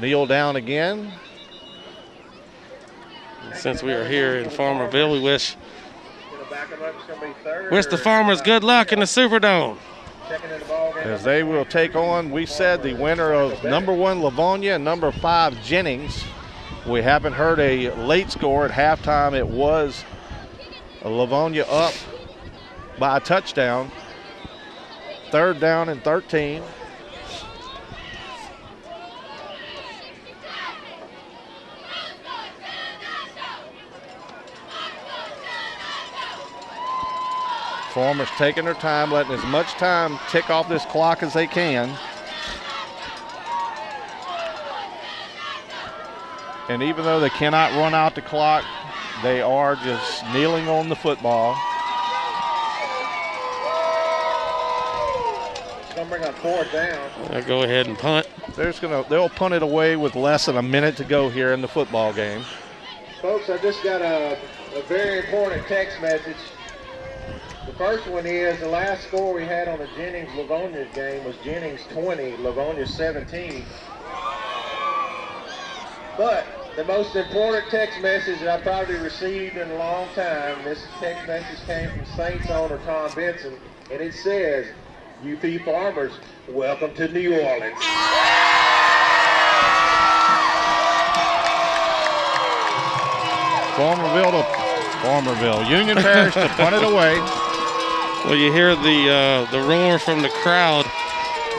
Kneel down again. Since we are here in Farmerville, we wish the Farmers good luck in the Superdome. As they will take on, we said, the winner of number 1 Livonia and number 5 Jennings. We haven't heard a late score at halftime. It was Livonia up by a touchdown. 3rd down and 13. Farmers taking their time, letting as much time tick off this clock as they can. And even though they cannot run out the clock, they are just kneeling on the football. It's going to bring up 4th down. I'll go ahead and punt. They'll punt it away with less than a minute to go here in the football game. Folks, I just got a very important text message. The first one is the last score we had on the Jennings-Livonia game was Jennings 20, Livonia 17. But the most important text message that I probably received in a long time, this text message came from Saints owner Tom Benson, and it says, UP Farmers, welcome to New Orleans. Farmerville. Union Parish to punt it away. Well, you hear the roar from the crowd.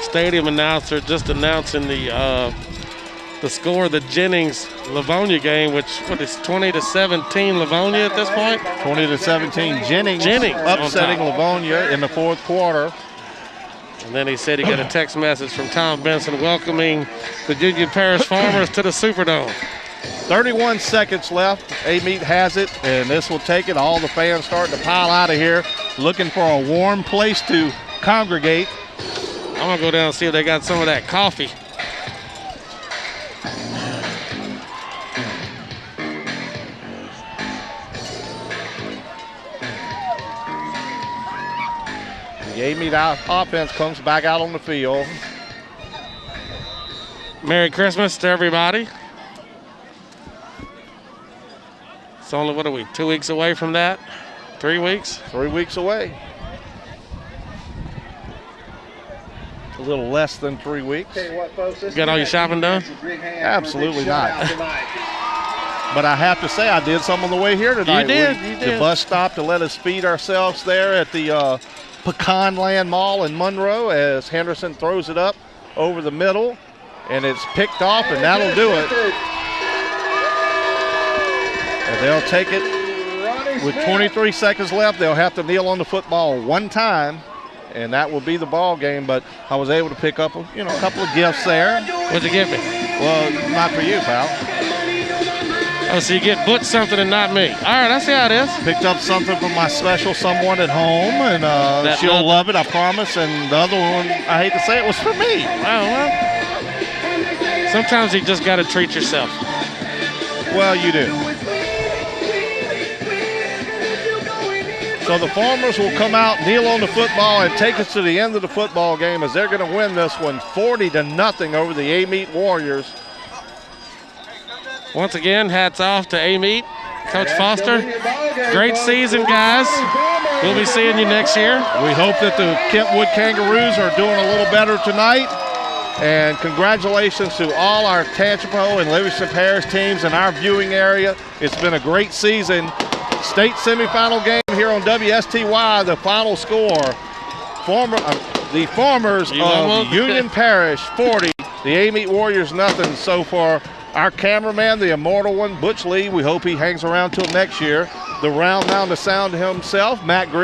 Stadium announcer just announcing the score of the Jennings-Livonia game, which is 20-17 Livonia at this point. 20-17 Jennings upsetting Livonia in the fourth quarter. And then he said he got a text message from Tom Benson welcoming the Union Parish Farmers to the Superdome. 31 seconds left. Amite has it, and this will take it. All the fans starting to pile out of here, looking for a warm place to congregate. I'm going to go down and see if they got some of that coffee. The Amite offense comes back out on the field. Merry Christmas to everybody. It's only, what are we, 2 weeks away from that? 3 weeks? 3 weeks away. A little less than 3 weeks. Tell you what, folks, You got all your shopping done? Absolutely not. But I have to say, I did some on the way here tonight. You did. The bus stopped to let us feed ourselves there at the Pecan Land Mall in Monroe as Henderson throws it up over the middle, and it's picked off, and that'll do it. And they'll take it with 23 seconds left. They'll have to kneel on the football one time, and that will be the ball game. But I was able to pick up a couple of gifts there. What'd you give me? Well, not for you, pal. Oh, so you get Butch something and not me. All right, I see how it is. Picked up something from my special someone at home, and she'll love it, I promise. And the other one, I hate to say it, was for me. Oh, well. Sometimes you just got to treat yourself. Well, you do. So the Farmers will come out, kneel on the football, and take us to the end of the football game as they're going to win this one 40-0 over the Amite Warriors. Once again, hats off to Amite, Coach Foster. Great season, guys. We'll be seeing you next year. We hope that the Kentwood Kangaroos are doing a little better tonight. And congratulations to all our Tangipahoa and Livingston Parish teams in our viewing area. It's been a great season. State semifinal game here on WSTY. The final score, the Farmers of Union Parish 40, the Amite Warriors nothing. So for our cameraman, the immortal one, Butch Lee, we hope he hangs around till next year. The round mound of sound himself, Matt Griggs.